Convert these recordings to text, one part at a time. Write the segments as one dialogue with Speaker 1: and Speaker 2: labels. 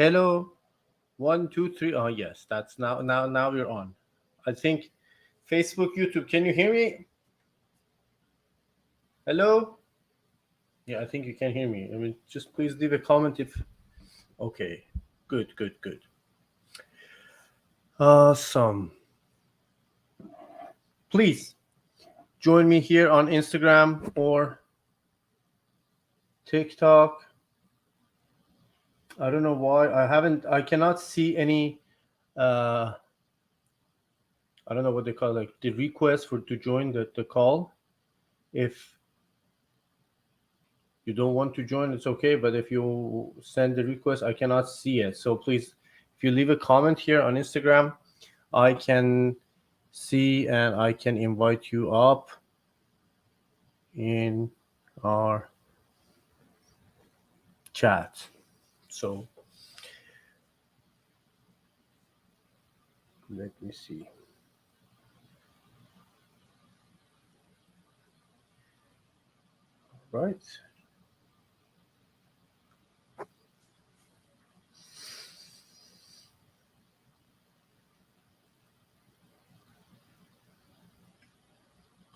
Speaker 1: Hello. One, two, three. Oh yes, that's now we're on. I think Facebook, YouTube. Can you hear me? Hello? Yeah, I think you can hear me. I mean, just please leave a comment if okay. Good, good, good. Awesome. Please join me here on Instagram or TikTok. I don't know why I cannot see any uh I don't know what they call like the request for to join the call. If you don't want to join, it's okay. But if you send the request, I cannot see it. So please, if you leave a comment here on Instagram, I can see and I can invite you up in our chat. So let me see. Right.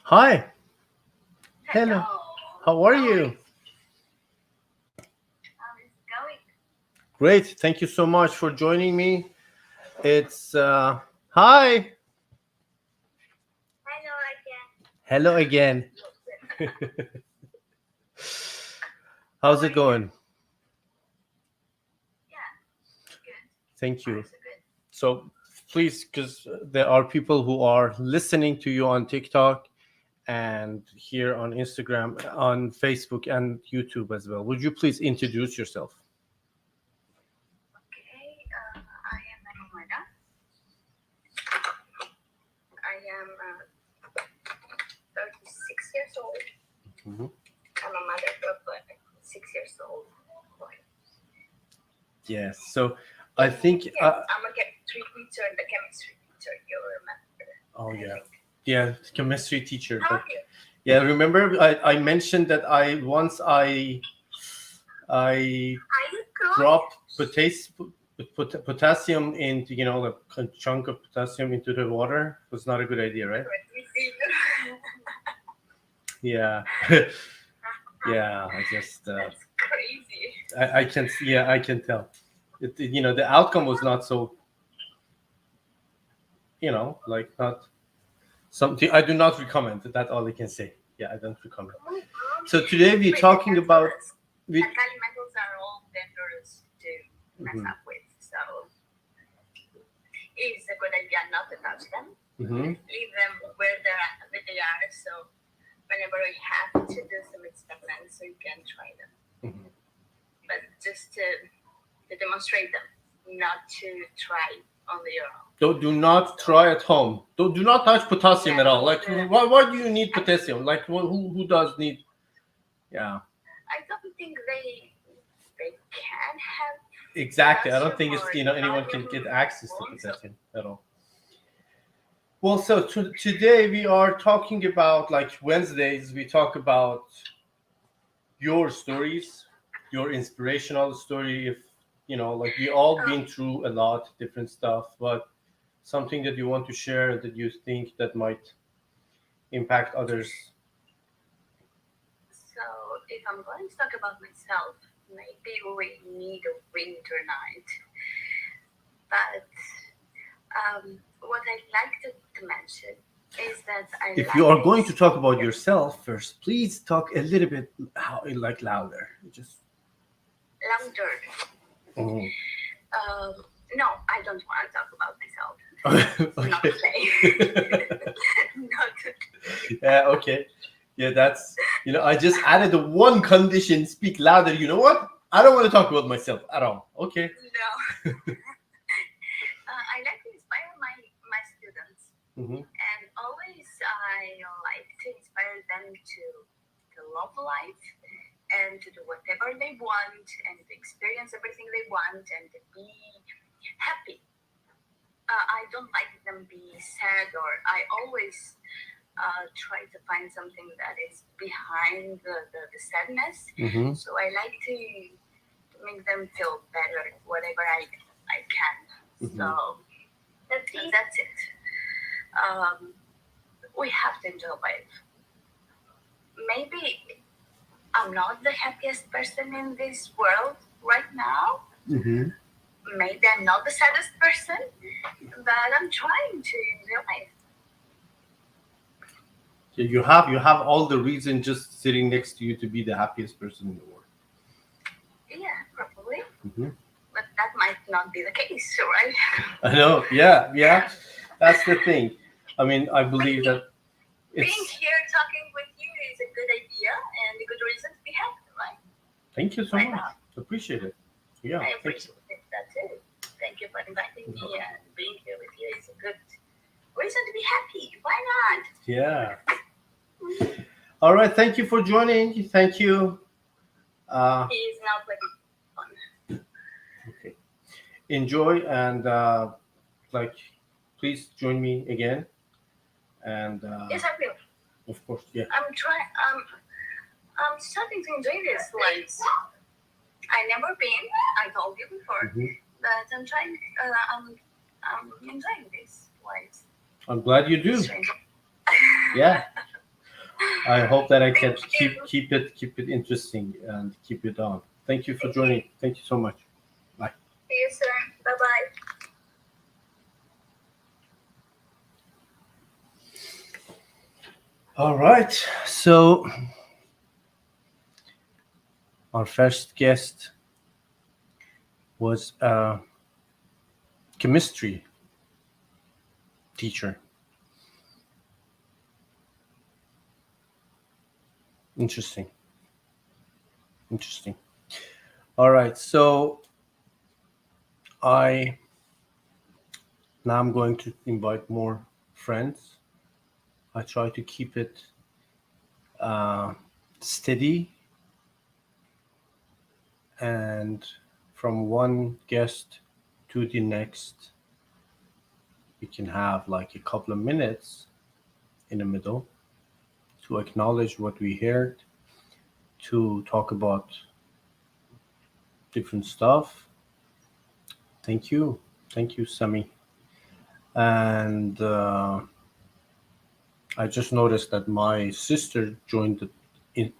Speaker 1: Hi. Hello. How are you? Great. Thank you so much for joining me. It's hi. Hello again. How's it going? Thank you. So please, because there are people who are listening to you on TikTok and here on Instagram, on Facebook, and YouTube as well. Would you please introduce yourself?
Speaker 2: I am Anumana. I am 36 years old.
Speaker 1: Mhm.
Speaker 2: I'm a mother of a 6 years old boy.
Speaker 1: Yes. So I think.
Speaker 2: Yes, I'm a chemistry teacher, the chemistry teacher. You remember?
Speaker 1: Oh
Speaker 2: I
Speaker 1: yeah.
Speaker 2: think.
Speaker 1: Yeah, chemistry teacher.
Speaker 2: How
Speaker 1: But
Speaker 2: are you?
Speaker 1: yeah, remember I mentioned that I
Speaker 2: Are you good?
Speaker 1: dropped potassium into a chunk of potassium into the water. It was not a good idea, right?
Speaker 2: Let me see.
Speaker 1: Yeah. Yeah, I just
Speaker 2: That's crazy.
Speaker 1: I can see. Yeah, I can tell. The outcome was not so like not something I do not recommend. That's all I can say. Yeah, I don't recommend.
Speaker 2: Oh my God.
Speaker 1: So today we're
Speaker 2: Wait,
Speaker 1: talking about we.
Speaker 2: alkali metals are all dangerous to mess
Speaker 1: Mhm.
Speaker 2: up with. So it's a good idea not to touch them.
Speaker 1: Mhm.
Speaker 2: Leave them where they are. So whenever you have to do some experiments, so you can try them.
Speaker 1: Mhm.
Speaker 2: But just to demonstrate them, not to try on your own.
Speaker 1: Do not try at home. Do not touch potassium at all. Like why do you need potassium? Like who does need? Yeah.
Speaker 2: I don't think they can have
Speaker 1: Exactly. I don't think
Speaker 2: potassium
Speaker 1: it's
Speaker 2: or
Speaker 1: anyone can
Speaker 2: sodium
Speaker 1: get access to
Speaker 2: bones.
Speaker 1: potassium at all. Well, so today we are talking about like Wednesdays. We talk about your stories, your inspirational story. If like we all been through a lot different stuff, but something that you want to share that you think that might impact others.
Speaker 2: So if I'm going to talk about myself, maybe we need a winter night. But what I'd like to mention is that I
Speaker 1: If
Speaker 2: like
Speaker 1: you are going to
Speaker 2: this.
Speaker 1: talk about yourself first, please talk a little bit like louder. Just.
Speaker 2: Louder.
Speaker 1: Mhm.
Speaker 2: No, I don't want to talk about myself. Not
Speaker 1: Okay.
Speaker 2: today. Not
Speaker 1: Yeah. Okay. Yeah. That's. I just added the one condition: speak louder. You know what? I don't want to talk about myself at all. Okay.
Speaker 2: no. I like to inspire my students,
Speaker 1: Hmm.
Speaker 2: and always I like to inspire them to love life and to do whatever they want and experience everything they want and to be happy. I don't like them be sad, or I always try to find something that is behind the sadness.
Speaker 1: Hmm.
Speaker 2: So I like to make them feel better, whatever I can.
Speaker 1: Mhm.
Speaker 2: So that's it. We have to enjoy life. Maybe I'm not the happiest person in this world right now.
Speaker 1: Mhm.
Speaker 2: Maybe I'm not the saddest person, but I'm trying to enjoy life.
Speaker 1: You have all the reason just sitting next to you to be the happiest person in the world.
Speaker 2: Yeah, probably.
Speaker 1: Mhm.
Speaker 2: But that might not be the case, right?
Speaker 1: I know. Yeah, yeah. That's the thing. I mean, I believe that
Speaker 2: Being
Speaker 1: it's.
Speaker 2: here talking with you is a good idea and a good reason to be happy, right?
Speaker 1: Thank you so
Speaker 2: Right
Speaker 1: much.
Speaker 2: now.
Speaker 1: Appreciate it. Yeah.
Speaker 2: I
Speaker 1: Thank you.
Speaker 2: appreciate that too. Thank you for inviting
Speaker 1: No.
Speaker 2: me and being here with you is a good reason to be happy. Why not?
Speaker 1: Yeah. All right. Thank you for joining. Thank you.
Speaker 2: He's not like fun.
Speaker 1: Okay. Enjoy and like, please join me again. And
Speaker 2: Yes, I will.
Speaker 1: of course, yeah.
Speaker 2: I'm trying. I'm starting to enjoy this life. I never been. I told you before,
Speaker 1: Mhm.
Speaker 2: but I'm trying. I'm enjoying this life.
Speaker 1: I'm glad you do.
Speaker 2: Strange.
Speaker 1: Yeah. I hope that I can
Speaker 2: Thank you.
Speaker 1: keep it interesting and keep it on. Thank you for joining. Thank you so much. Bye.
Speaker 2: See you, sir. Bye bye.
Speaker 1: All right. So our first guest was a chemistry teacher. Interesting. Interesting. All right. So I now I'm going to invite more friends. I try to keep it uh, steady and from one guest to the next, we can have like a couple of minutes in the middle to acknowledge what we heard, to talk about different stuff. Thank you. Thank you, Sami. And I just noticed that my sister joined the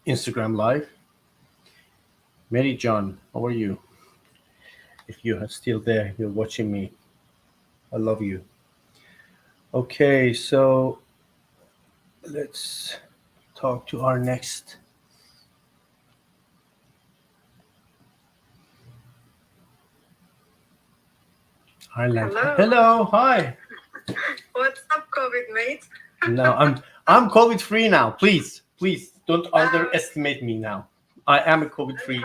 Speaker 1: Instagram live. Mary John, how are you? If you are still there, you're watching me. I love you. Okay, so let's talk to our next. Highland.
Speaker 3: Hello.
Speaker 1: Hello. Hi.
Speaker 3: What's up, COVID mate?
Speaker 1: No, I'm COVID free now. Please don't underestimate me now. I am a COVID free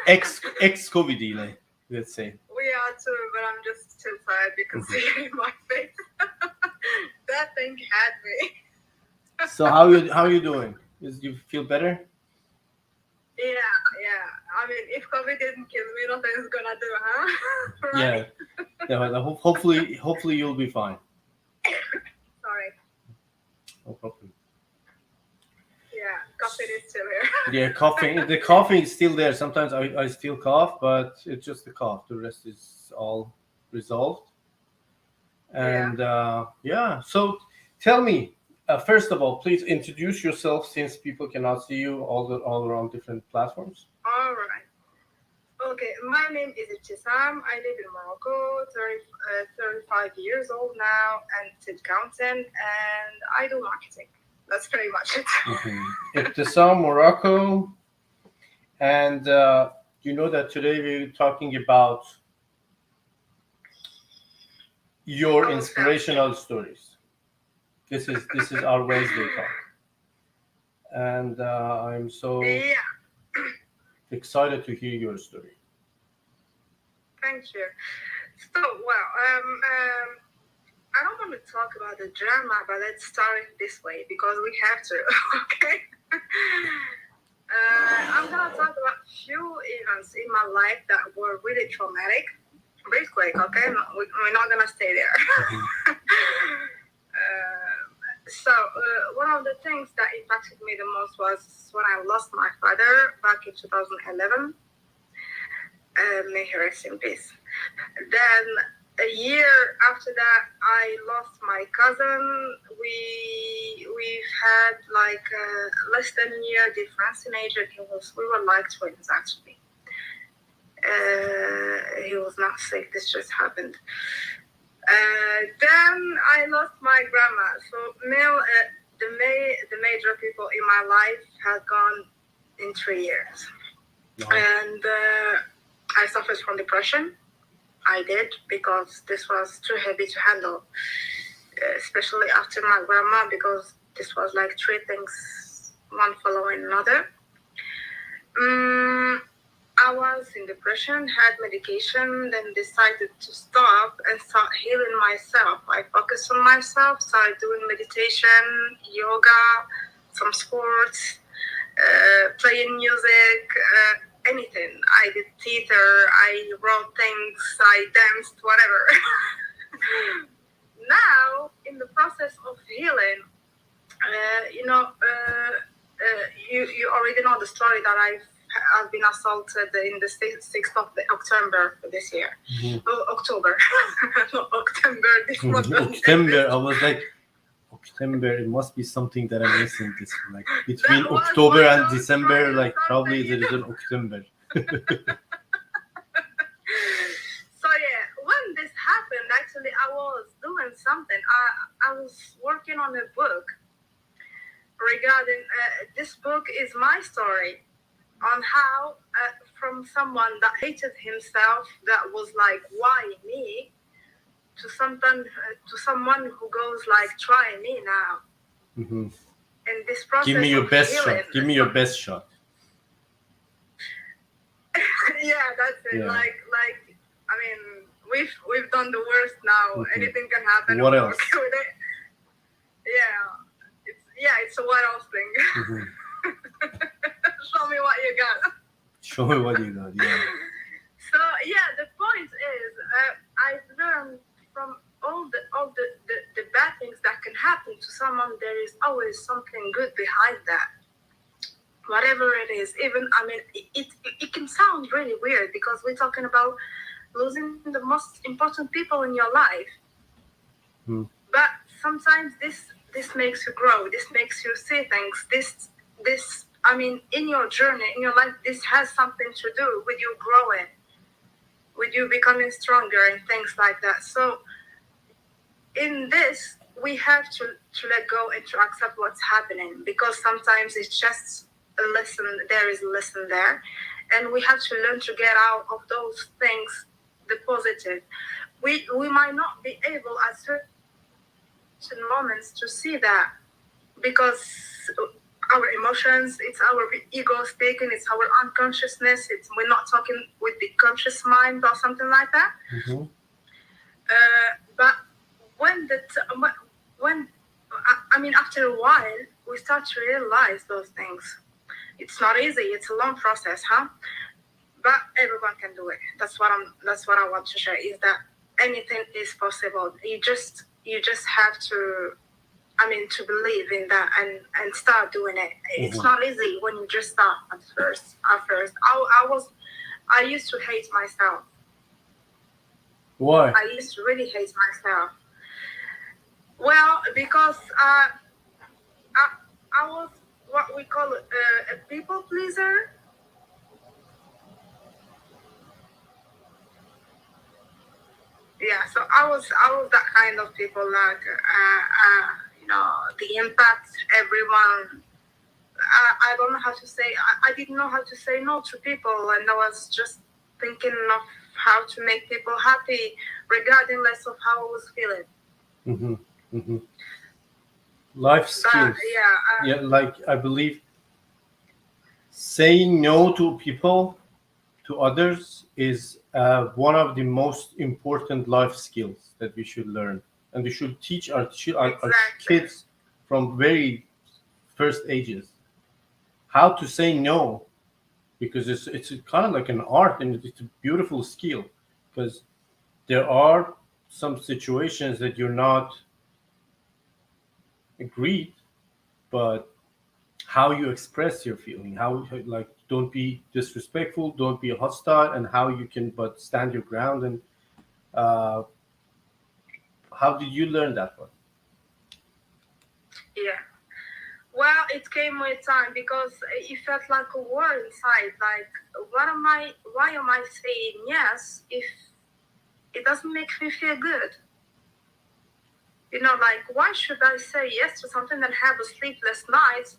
Speaker 1: ex COVID, let's say.
Speaker 3: We are too, but I'm just too tired because you're in my face. That thing had me.
Speaker 1: So how you doing? You feel better?
Speaker 3: Yeah. I mean, if COVID didn't kill me, nothing's gonna do, huh? Right?
Speaker 1: Yeah. Yeah. Hopefully you'll be fine.
Speaker 3: Sorry.
Speaker 1: No problem.
Speaker 3: Yeah, coughing is still here.
Speaker 1: Yeah, coughing. The coughing is still there. Sometimes I still cough, but it's just the cough. The rest is all resolved. And yeah, so tell me, first of all, please introduce yourself since people cannot see you all around different platforms.
Speaker 3: All right. Okay, my name is Ibtisam. I live in Morocco, 35 years old now, and still counting, and I do marketing. That's pretty much it.
Speaker 1: Ibtisam, Morocco, and you know that today we're talking about your inspirational stories. This is our Wednesday talk, and I'm so
Speaker 3: Yeah,
Speaker 1: excited to hear your story.
Speaker 3: thank you. So, well, I don't want to talk about the drama, but let's start it this way because we have to, okay? I'm gonna talk about few events in my life that were really traumatic. Real quick, okay? We're not gonna stay there. So one of the things that impacted me the most was when I lost my father back in 2011. May he rest in peace. Then a year after that, I lost my cousin. We've had like less than a year difference in age, and we were like twins actually. He was not sick. This just happened. Then I lost my grandma. So the major people in my life had gone in 3 years, and I suffered from depression. I did, because this was too heavy to handle, especially after my grandma, because this was like 3 things, one following another. I was in depression, had medication, then decided to stop and start healing myself. I focused on myself, started doing meditation, yoga, some sports, playing music, anything. I did theater, I wrote things, I danced, whatever. Now, in the process of healing, you already know the story that I've been assaulted in the 6th of October this year. October. Not October. This month.
Speaker 1: October. I was like, October. It must be something that I'm missing. This like between
Speaker 3: That was
Speaker 1: October
Speaker 3: one
Speaker 1: and
Speaker 3: of those
Speaker 1: December.
Speaker 3: stories
Speaker 1: Like
Speaker 3: that
Speaker 1: probably
Speaker 3: they-
Speaker 1: there is an October.
Speaker 3: So yeah, when this happened, actually, I was doing something. I was working on a book regarding this book is my story on how from someone that hated himself, that was like, why me, to someone who goes like, try me now.
Speaker 1: Mhm.
Speaker 3: In this process,
Speaker 1: Give me your
Speaker 3: of
Speaker 1: best
Speaker 3: healing,
Speaker 1: shot. Give me your best shot.
Speaker 3: Yeah, that's it.
Speaker 1: Yeah.
Speaker 3: Like I mean, we've done the worst now.
Speaker 1: Mhm.
Speaker 3: Anything can happen.
Speaker 1: What
Speaker 3: I'm
Speaker 1: else?
Speaker 3: okay with it. It's a what else thing.
Speaker 1: Mhm.
Speaker 3: Show me what you got.
Speaker 1: Show me what you got. Yeah.
Speaker 3: So yeah, the point is, I've learned from all the bad things that can happen to someone. There is always something good behind that. Whatever it is, even I mean, it can sound really weird because we're talking about losing the most important people in your life. But sometimes this makes you grow. This makes you see things. This I mean, in your journey, in your life, this has something to do with you growing, with you becoming stronger and things like that. So in this, we have to let go and to accept what's happening, because sometimes it's just a lesson. There is a lesson there, and we have to learn to get out of those things the positive. We might not be able at certain moments to see that, because our emotions, it's our ego speaking, it's our unconsciousness, we're not talking with the conscious mind or something like that.
Speaker 1: Mm-hmm.
Speaker 3: But when I mean, after a while, we start to realize those things. It's not easy. It's a long process, huh? But everyone can do it. That's what I want to share, is that anything is possible. You just have to, I mean, to believe in that and start doing it. It's not easy when you just start at first. I used to hate myself.
Speaker 1: Why?
Speaker 3: I used to really hate myself. Well, because I was what we call a people pleaser. Yeah, so I was that kind of people, like the impact everyone. I don't know how to say. I didn't know how to say no to people, and I was just thinking of how to make people happy, regardless of how I was feeling.
Speaker 1: Mm-hmm. Mm-hmm. Life skills.
Speaker 3: Yeah,
Speaker 1: like I believe saying no to people, to others, is one of the most important life skills that we should learn, and we should teach our kids from very first ages how to say no, because it's kind of like an art, and it's a beautiful skill, because there are some situations that you're not agreed, but how you express your feeling, how, like, don't be disrespectful, don't be hostile, and how you can but stand your ground. And uh, how did you learn that one?
Speaker 3: Yeah. Well, it came with time because it felt like a war inside. Like, why am I saying yes if it doesn't make me feel good? You know, like, why should I say yes to something and have a sleepless night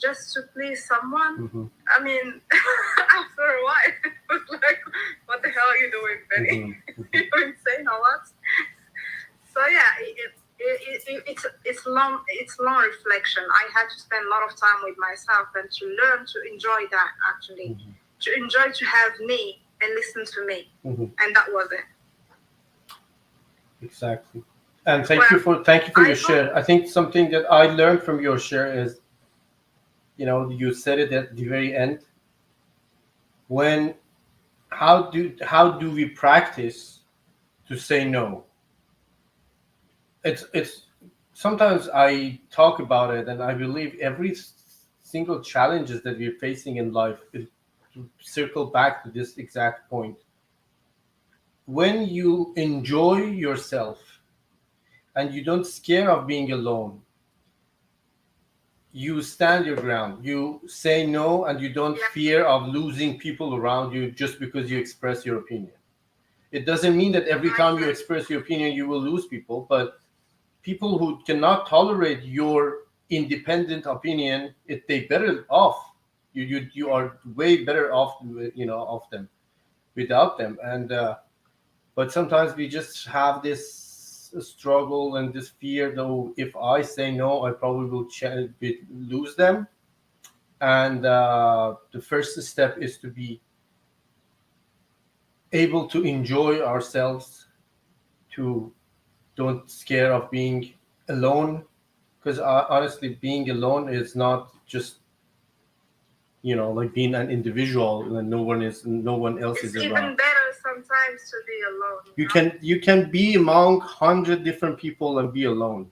Speaker 3: just to please someone?
Speaker 1: Mm-hmm.
Speaker 3: I mean, after a while, it was like, what the hell are you doing, Benny?
Speaker 1: Mm-hmm.
Speaker 3: You're insane or what? So yeah, it's long reflection. I had to spend a lot of time with myself and to learn to enjoy that, actually.
Speaker 1: Mm-hmm.
Speaker 3: To enjoy to have me and listen to me.
Speaker 1: Mm-hmm.
Speaker 3: And that was it.
Speaker 1: Exactly. And thank you for your share. I think something that I learned from your share is, you said it at the very end. How do we practice to say no? It's sometimes I talk about it, and I believe every single challenges that we're facing in life is to circle back to this exact point. When you enjoy yourself and you don't scare of being alone, you stand your ground, you say no, and you don't fear of losing people around you just because you express your opinion. It doesn't mean that every time you express your opinion you will lose people, but people who cannot tolerate your independent opinion, they better off. You are way better off, off them, without them. And but sometimes we just have this struggle and this fear, though, if I say no, I probably will lose them. And the first step is to be able to enjoy ourselves, to don't scare of being alone, because honestly, being alone is not just like being an individual and no one else is around.
Speaker 3: It's even better sometimes to be
Speaker 1: You
Speaker 3: alone.
Speaker 1: can be among 100 different people and be alone,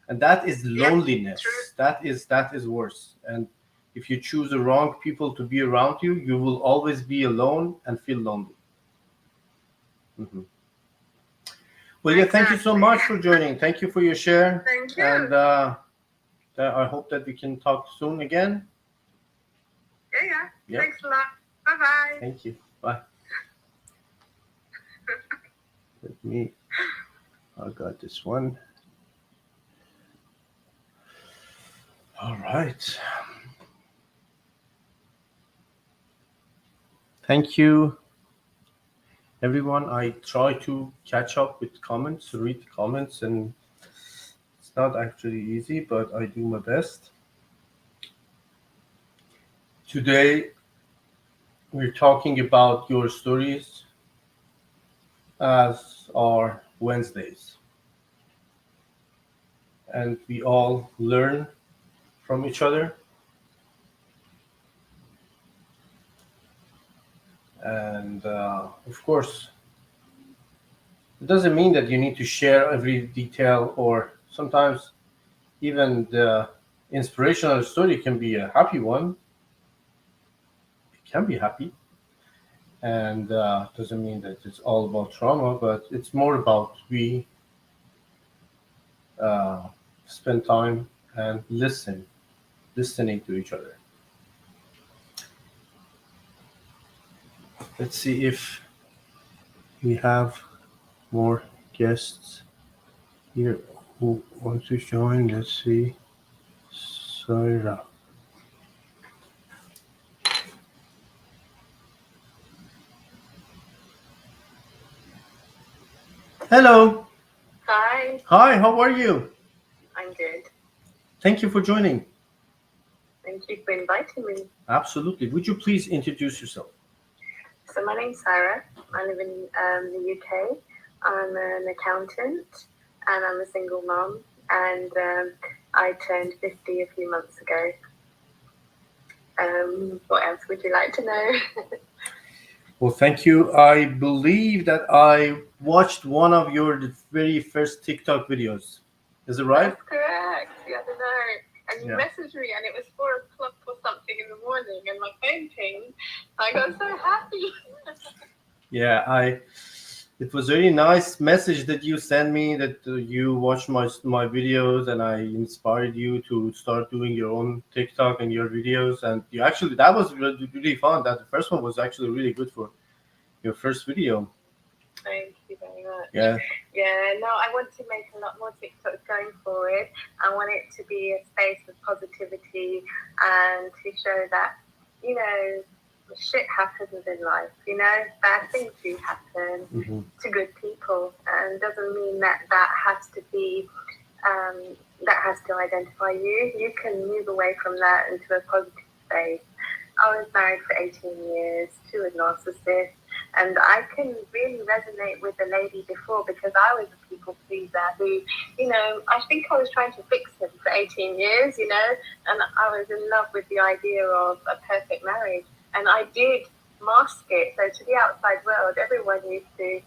Speaker 1: and that is loneliness. That is worse. And if you choose the wrong people to be around you, you will always be alone and feel lonely. Mm-hmm. Well, yeah, thank you so much for joining. Thank you for your share.
Speaker 3: Thank you.
Speaker 1: And I hope that we can talk soon again.
Speaker 3: Yeah.
Speaker 1: Yep.
Speaker 3: Thanks a lot. Bye-bye.
Speaker 1: Thank you. Bye. I got this one. All right. Thank you, everyone. I try to catch up with comments, read the comments, and it's not actually easy, but I do my best. Today, we're talking about your stories as our Wednesdays. And we all learn from each other. And of course, it doesn't mean that you need to share every detail, or sometimes even the inspirational story can be a happy one. It can be happy. And doesn't mean that it's all about trauma, but it's more about we spend time and listening to each other. Let's see if we have more guests here who want to join. Let's see. Sarah. Hello.
Speaker 2: Hi,
Speaker 1: Hi, how are you?
Speaker 2: I'm good.
Speaker 1: Thank you for joining.
Speaker 2: Thank you for inviting me.
Speaker 1: Absolutely. Would you please introduce yourself?
Speaker 2: So my name's Sarah. I live in the UK. I'm an accountant and I'm a single mom, and I turned 50 a few months ago. What else would you like to know?
Speaker 1: Well, thank you. I believe that I watched one of your very first TikTok videos. Is it right?
Speaker 3: That's correct. The other night. And you
Speaker 1: Yeah.
Speaker 3: messaged me, and it was 4 o'clock or something in the morning, and my phone pinged. I got so happy.
Speaker 1: Yeah, it was very nice message that you sent me, that you watched my videos and I inspired you to start doing your own TikTok and your videos, and you actually, that was really fun. That the first one was actually really good for your first video.
Speaker 3: Thank you very much.
Speaker 1: Yeah.
Speaker 3: Yeah, no, I want to make a lot more TikToks going forward. I want it to be a space of positivity and to show that, you know, shit happens in life, you know, bad things do happen
Speaker 1: Hmm.
Speaker 3: to good people, and doesn't mean that that has to be, that has to identify you. You can move away from that into a positive space. I was married for 18 years to a narcissist, and I can really resonate with the lady before, because I was a people pleaser who, you know, I think I was trying to fix him for 18 years, you know, and I was in love with the idea of a perfect marriage, and I did mask it. So to the outside world, everyone used to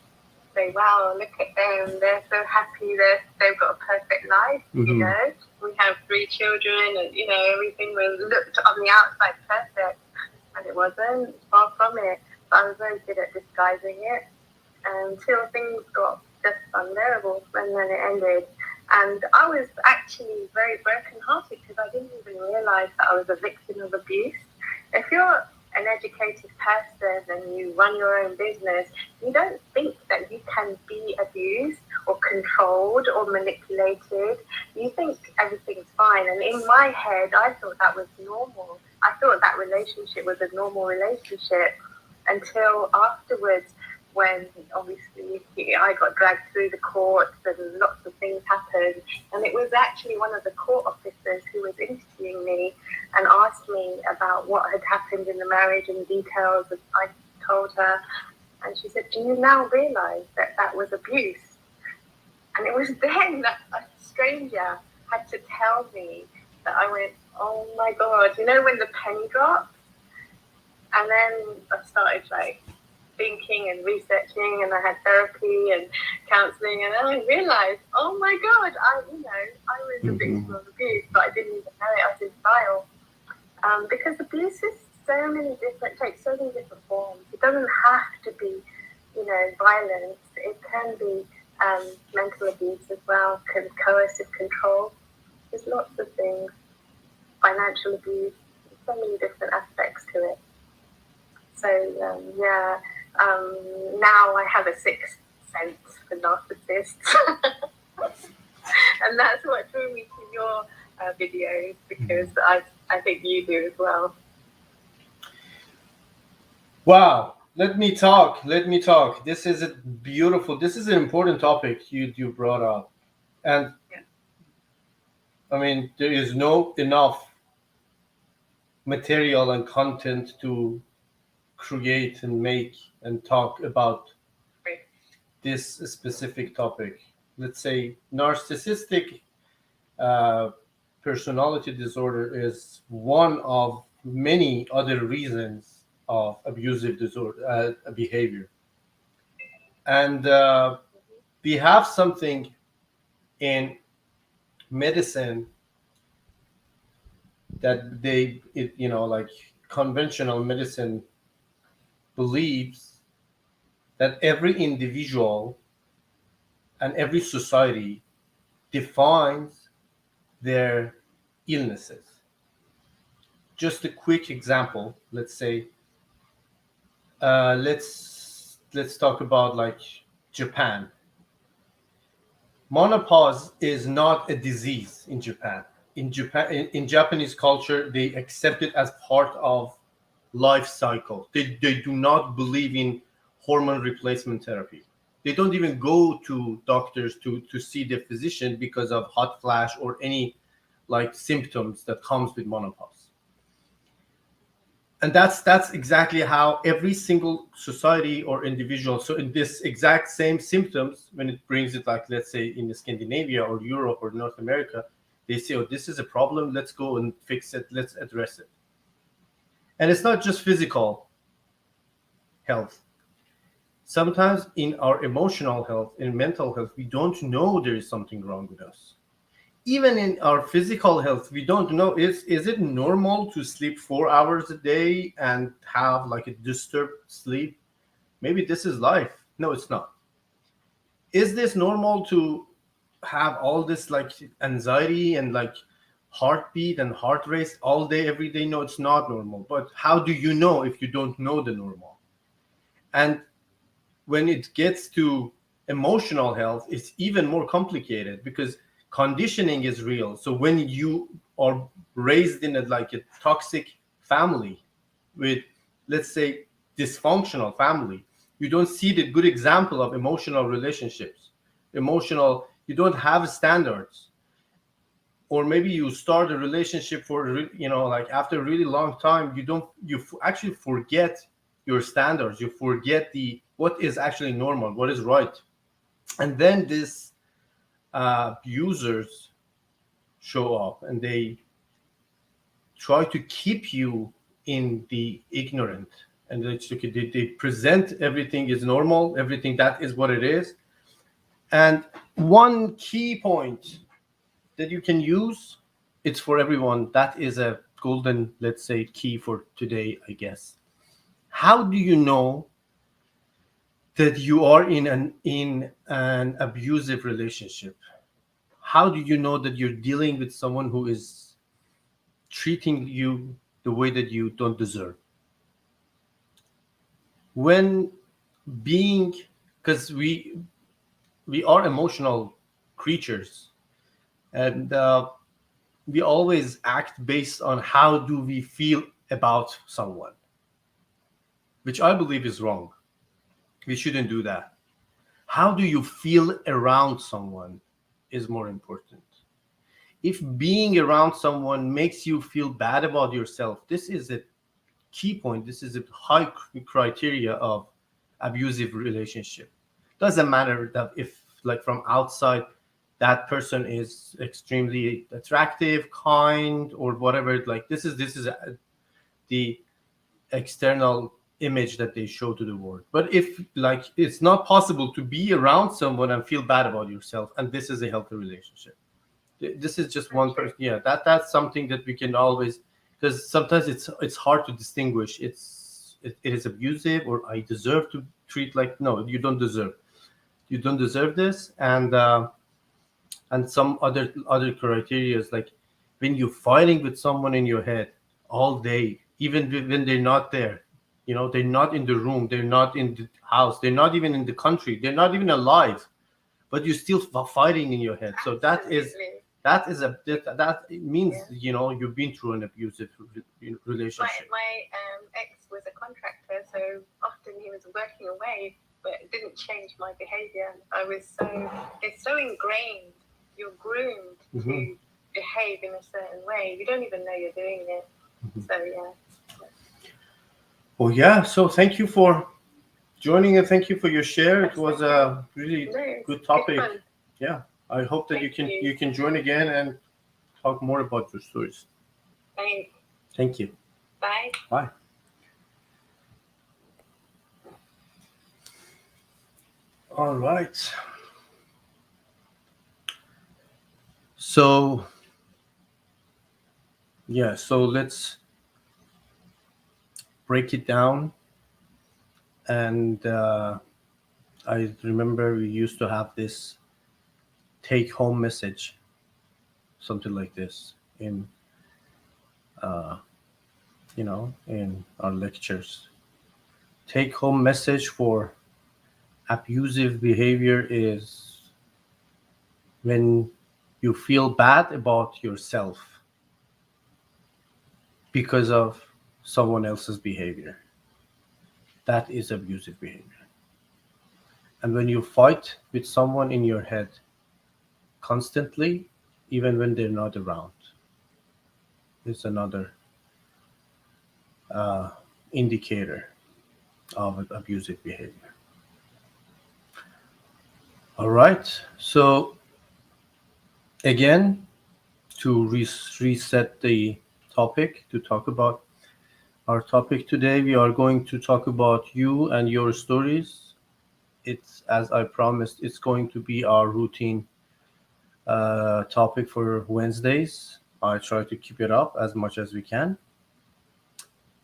Speaker 3: say, wow, look at them, they're so happy, they've got a perfect life, you
Speaker 1: Mhm.
Speaker 3: know. We have 3 children, and, you know, everything was looked on the outside perfect, and it wasn't, far from it. But I was very good at disguising it until things got just unbearable, and then it ended. And I was actually very brokenhearted, because I didn't even realize that I was a victim of abuse. If you're an educated person and you run your own business, you don't think that you can be abused or controlled or manipulated. You think everything's fine. And in my head, I thought that was normal. I thought that relationship was a normal relationship, until afterwards, when obviously I got dragged through the courts and lots of things happened. And it was actually one of the court officers who was interviewing me and asked me about what had happened in the marriage and details. And I told her, and she said, do you now realize that that was abuse? And it was then that a stranger had to tell me, that I went, oh my God, you know, when the penny drops? And then I started like thinking and researching, and I had therapy and counseling, and then I realized, oh my God, I was a victim of abuse, but I didn't even know it. I was in denial. Because abuse is takes so many different forms. It doesn't have to be, you know, violence. It can be mental abuse as well, coercive control. There's lots of things, financial abuse, so many different aspects to it. So now I have a sixth sense for narcissists, and that's what drew me to your videos, because I think you do as well.
Speaker 1: Wow. Let me talk. This is an important topic you brought up. And
Speaker 3: Yeah.
Speaker 1: I mean, there is no enough material and content to create and make and talk about
Speaker 3: Right.
Speaker 1: this specific topic. Let's say narcissistic uh, personality disorder is one of many other reasons of abusive disorder behavior. And we have something in medicine that like conventional medicine believes that every individual and every society defines their illnesses. Just a quick example. Let's say, let's talk about like Japan. Menopause is not a disease in Japan. In Japanese culture, they accept it as part of life cycle. They do not believe in hormone replacement therapy. They don't even go to doctors to see the physician because of hot flash or any like symptoms that comes with menopause. And that's exactly how every single society or individual, so in this exact same symptoms, when it brings it, like let's say in Scandinavia or Europe or North America, they say, oh, this is a problem, let's go and fix it, let's address it. And it's not just physical health. Sometimes in our emotional health, in mental health, we don't know there is something wrong with us. even in our physical health, we don't know, is it normal to sleep 4 hours a day and have like a disturbed sleep? Maybe this is life. No, it's not. Is this normal to have all this like anxiety and like heartbeat and heart rate all day every day? No, it's not normal. But how do you know if you don't know the normal? And when it gets to emotional health, it's even more complicated because conditioning is real. So when you are raised in a toxic family with, let's say, dysfunctional family, you don't see the good example of emotional relationships. You don't have standards. Or maybe you start a relationship for, like after a really long time, you actually forget your standards. You forget what is actually normal, what is right. And then these users show up and they try to keep you in the ignorant, and they present everything is normal, everything that is what it is. And one key point that you can use, it's for everyone, that is a golden, let's say, key for today, I guess. How do you know that you are in an abusive relationship? How do you know that you're dealing with someone who is treating you the way that you don't deserve? When being, because we are emotional creatures, and we always act based on how do we feel about someone, which I believe is wrong. We shouldn't do that. How do you feel around someone is more important. If being around someone makes you feel bad about yourself, this is a key point. This is a high criteria of abusive relationship. Doesn't matter that if, like, from outside that person is extremely attractive, kind, or whatever. Like, this is the external image that they show to the world. But if, like, it's not possible to be around someone and feel bad about yourself, and this is a healthy relationship. This is just one person. Yeah, that's something that we can always, because sometimes it's hard to distinguish. It is abusive, or I deserve to treat like, no, you don't deserve. You don't deserve this, and some other criteria is like when you're fighting with someone in your head all day, even when they're not there. They're not in the room, they're not in the house, they're not even in the country, they're not even alive, but you're still fighting in your head. So that means, you've been through an abusive relationship.
Speaker 4: My ex was a contractor, so often he was working away, but it didn't change my behavior. It's so ingrained. You're groomed to behave in a certain way. You don't even know you're doing it. So yeah.
Speaker 1: Well, yeah. So thank you for joining, and thank you for your share. It was a really good topic. Yeah. I hope that you can join again and talk more about your stories.
Speaker 4: Thanks.
Speaker 1: Thank you.
Speaker 4: Bye.
Speaker 1: Bye. All right. So let's break it down. And I remember we used to have this take-home message, something like this, in our lectures. Take-home message for abusive behavior is when you feel bad about yourself because of someone else's behavior. That is abusive behavior. And when you fight with someone in your head constantly, even when they're not around, it's another indicator of abusive behavior. All right. So again, to reset the topic, to talk about our topic today, we are going to talk about you and your stories. It's, as I promised, it's going to be our routine topic for Wednesdays. I try to keep it up as much as we can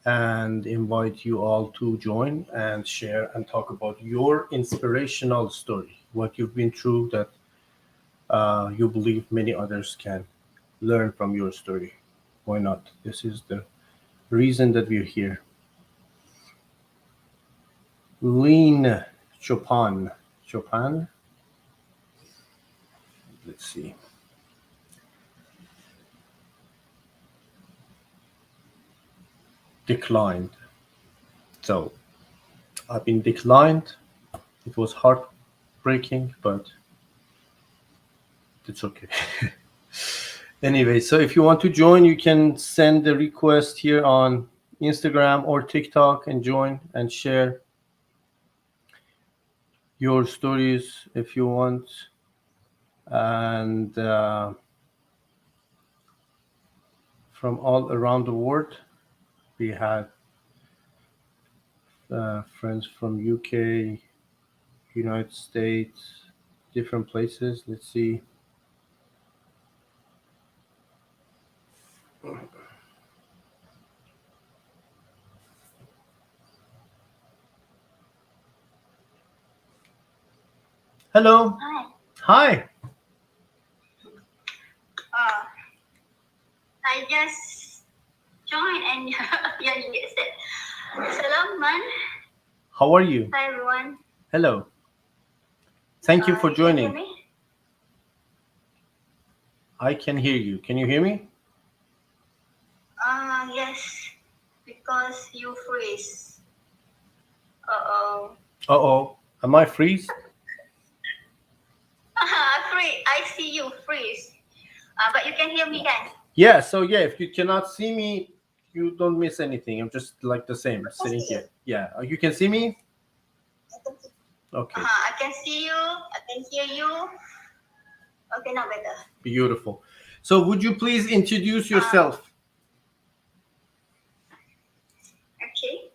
Speaker 1: and invite you all to join and share and talk about your inspirational story, what you've been through that you believe many others can learn from your story. Why not? This is the reason that we're here. Lean Chopin. Let's see. Declined. So I've been declined. It was heartbreaking, but it's okay. Anyway, so if you want to join, you can send the request here on Instagram or TikTok and join and share your stories if you want. And from all around the world, we had friends from UK, United States, different places. Let's see. Hello.
Speaker 2: Hi.
Speaker 1: Hi.
Speaker 2: I just joined and yeah, you said, Salam, man.
Speaker 1: How are you?
Speaker 2: Hi, everyone.
Speaker 1: Hello. Thank you for
Speaker 2: You can hear
Speaker 1: joining.
Speaker 2: me?
Speaker 1: I can hear you. Can you hear me?
Speaker 2: Yes, because you freeze. Uh-oh.
Speaker 1: Uh-oh. Am I freeze?
Speaker 2: I see you freeze. But you can hear me, guys.
Speaker 1: Yeah, so yeah, if you cannot see me, you don't miss anything. I'm just like the same, sitting here. Yeah. You can see me? Okay.
Speaker 2: I can see you. I can hear you. Okay, now better.
Speaker 1: Beautiful. So would you please introduce yourself?
Speaker 2: Okay.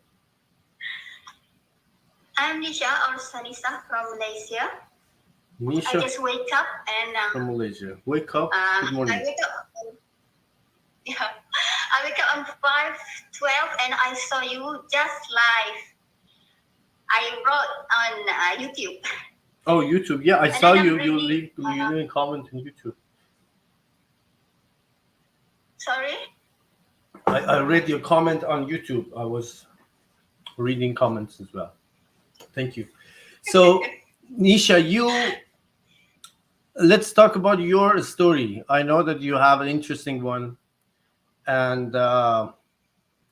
Speaker 2: I'm Nisha or Sanisa from Malaysia. I
Speaker 1: Nisha
Speaker 2: just wake up and
Speaker 1: from Malaysia. Wake up. Good
Speaker 2: I
Speaker 1: morning.
Speaker 2: wake up. Yeah, I wake up on 5:12 and I saw you just live. I wrote on YouTube.
Speaker 1: Oh, YouTube. Yeah, I
Speaker 2: And
Speaker 1: saw
Speaker 2: then I'm
Speaker 1: you. You
Speaker 2: reading,
Speaker 1: leave you leave a comment on YouTube.
Speaker 2: Sorry.
Speaker 1: I read your comment on YouTube. I was reading comments as well. Thank you. So, Nisha, let's talk about your story. I know that you have an interesting one, and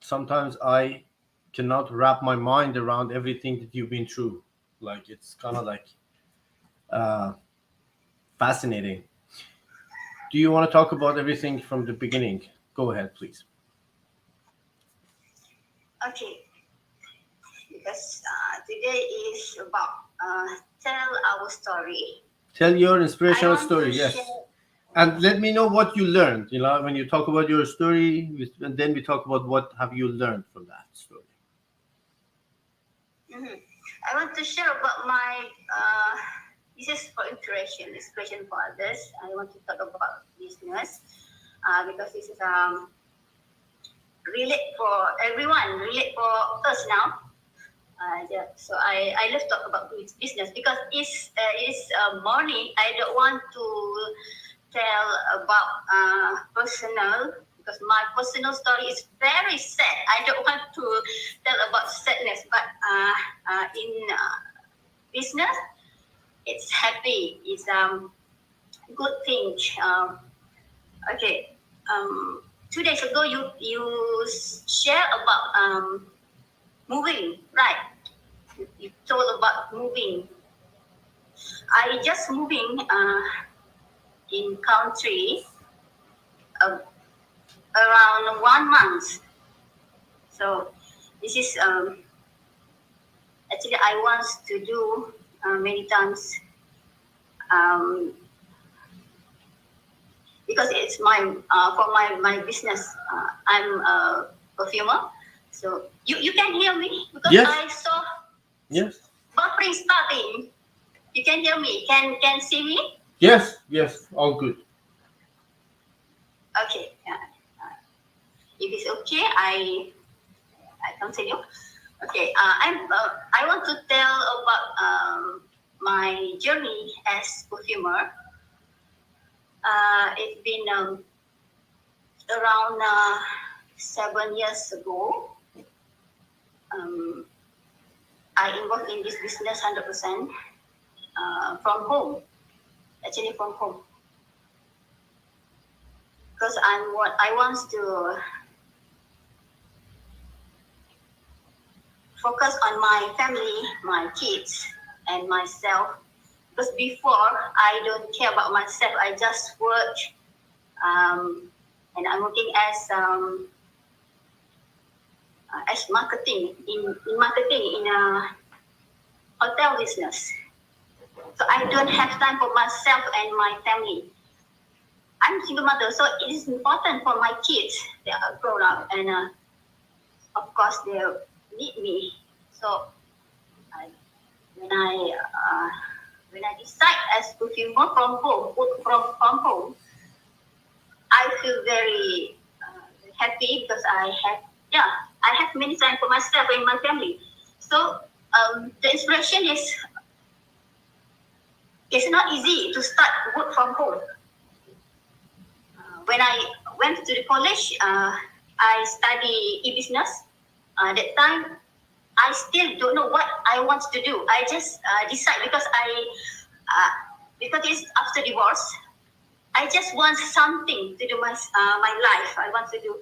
Speaker 1: sometimes I cannot wrap my mind around everything that you've been through. Like it's kind of like fascinating. Do you want to talk about everything from the beginning? Go ahead, please.
Speaker 2: Okay. Because today is about tell our story.
Speaker 1: Tell your
Speaker 2: I
Speaker 1: inspirational
Speaker 2: want
Speaker 1: story,
Speaker 2: to
Speaker 1: yes.
Speaker 2: share.
Speaker 1: And let me know what you learned. You know, when you talk about your story, and then we talk about what have you learned from that story.
Speaker 2: I want to share about my. This is for inspiration for others. I want to talk about business because this is relate for everyone, relate for us now. Yeah, so I love talk about business because it's morning. I don't want to tell about personal because my personal story is very sad. I don't want to tell about sadness, but in business, it's happy. It's good thing. Okay. 2 days ago, you share about moving, right? You told about moving. I just moving in country around 1 month. So this is actually I want to do many times because it's my for my business. I'm a perfumer, so you can hear me because
Speaker 1: Yes.
Speaker 2: I saw
Speaker 1: Yes.
Speaker 2: buffering starting. You can hear me. Can see me?
Speaker 1: Yes, yes, all good.
Speaker 5: Okay. If it's okay, I continue. Okay. I want to tell about my journey as perfumer. It's been around 7 years ago. I involved in this business 100% from home. Actually, from home. Because I want to focus on my family, my kids, and myself. Because before, I don't care about myself. I just work, and I'm working as marketing in a hotel business. So I don't have time for myself and my family. I'm a single mother, so it is important for my kids. They are grown up, and of course they need me. So when I decide as perfumer from home, I feel very happy because I have many time for myself and my family. So the inspiration is it's not easy to start work from home. When I went to the college, I study e-business. That time, I still don't know what I want to do. I just decide because it's after divorce. I just want something to do my life. I want to do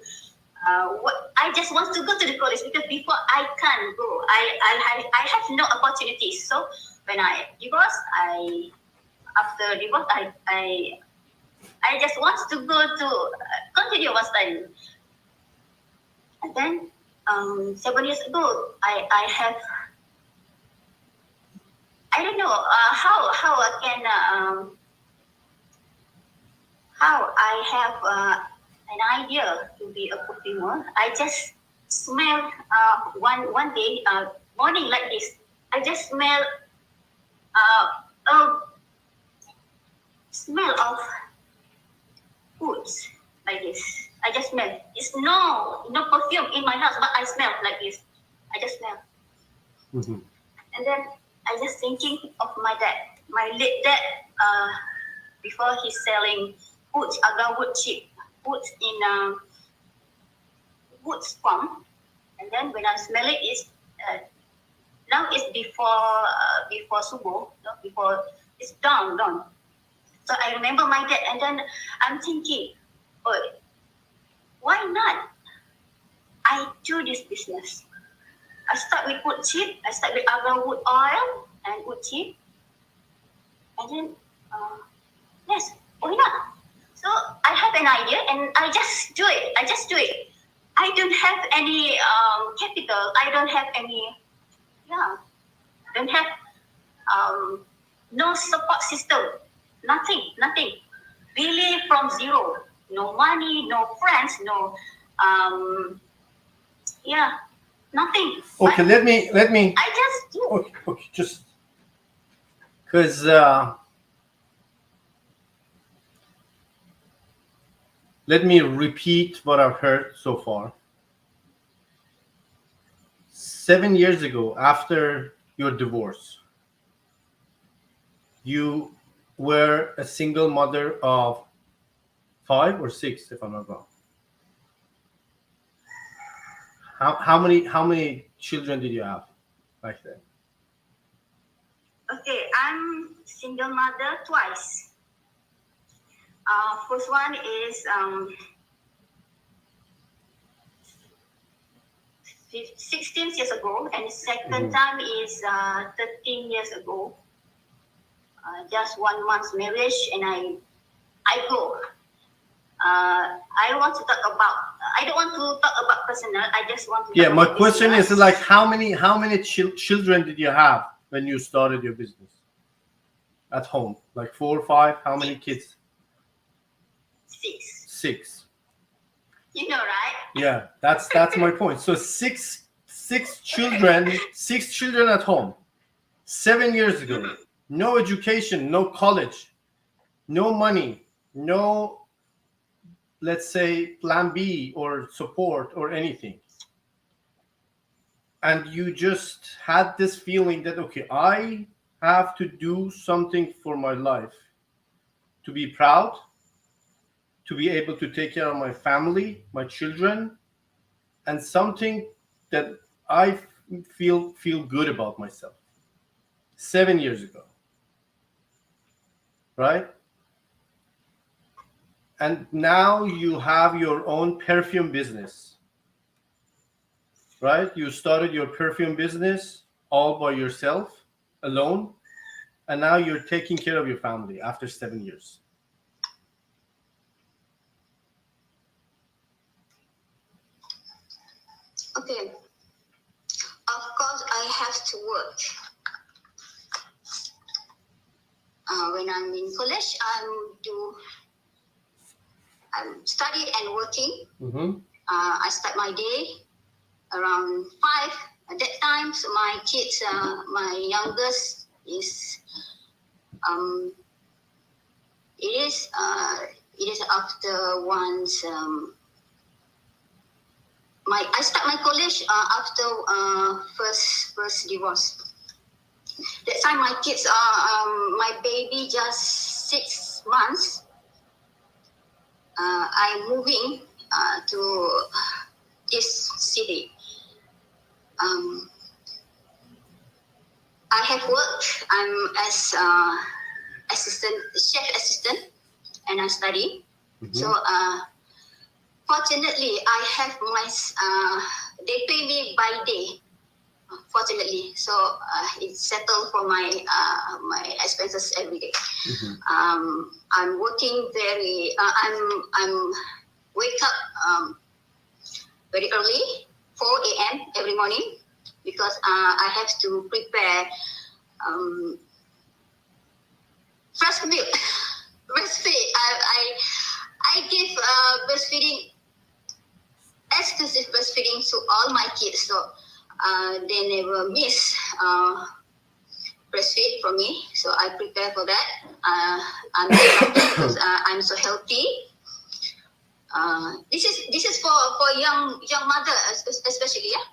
Speaker 5: I just want to go to the college because before I can't go. I have no opportunities. So when I divorced, after divorce, I just want to go to continue my study. And then 7 years ago, I don't know how I have an idea to be a perfumer. I just smell one day morning like this. I just smell a smell of foods like this. I just smell. It's no perfume in my house, but I smell like this. I just smell.
Speaker 1: Mm-hmm.
Speaker 5: And then I just thinking of my dad. My late dad, before he's selling foods, agar wood chip, foods in woods farm. And then when I smell it, it's now it's before subuh, before it's dawn. So I remember my dad, and then I'm thinking, oh, why not? I do this business. I start with wood chip. I start with agar wood oil and wood chip, and then yes, why not? So I have an idea, and I just do it. I don't have any capital. I don't have any, don't have no support system. Nothing. Really from zero. No money, no friends, no, nothing.
Speaker 1: Okay,
Speaker 5: But
Speaker 1: let me.
Speaker 5: I just do.
Speaker 1: Okay, just because. Let me repeat what I've heard so far. 7 years ago, after your divorce, you were a single mother of 5 or 6, if I'm not wrong. How many children did you have back then?
Speaker 5: Okay, I'm single mother twice. First one is 16 years ago, and second time is 13 years ago. Just 1 month's marriage, and I go. I don't want to talk about personal. I just want to.
Speaker 1: Yeah,
Speaker 5: talk
Speaker 1: my
Speaker 5: about
Speaker 1: question
Speaker 5: business.
Speaker 1: is like how many children did you have when you started your business at home? Like 4 or 5? How many kids?
Speaker 5: 6.
Speaker 1: 6.
Speaker 5: You know, right?
Speaker 1: Yeah, that's my point. So six children at home. 7 years ago, no education, no college. no money, no, let's say, plan B or support or anything. And you just had this feeling that, okay, I have to do something for my life to be proud, to be able to take care of my family, my children, and something that I feel good about myself. 7 years ago, right? And now you have your own perfume business, right? You started your perfume business all by yourself, alone, and now you're taking care of your family after 7 years.
Speaker 5: Okay. Of course, I have to work. When I'm in college, I'm studying and working.
Speaker 1: Mm-hmm.
Speaker 5: I start my day around 5. At that time, so my kids, my youngest is, it is after once. I start my college after first divorce. That time my kids are my baby just 6 months. I'm moving to this city. I have worked. I'm as chef assistant, and I study.
Speaker 1: Mm-hmm.
Speaker 5: So fortunately, I have my. They pay me by day. Fortunately, so it's settled for my expenses every day.
Speaker 1: Mm-hmm.
Speaker 5: I'm working very. I'm wake up very early, 4 a.m. every morning, because I have to prepare fresh milk, breastfeed. I give breastfeeding, exclusive breastfeeding to all my kids, so they never miss breastfeed from me. So I prepare for that. I'm very lucky because I'm so healthy. This is for young mother especially, yeah.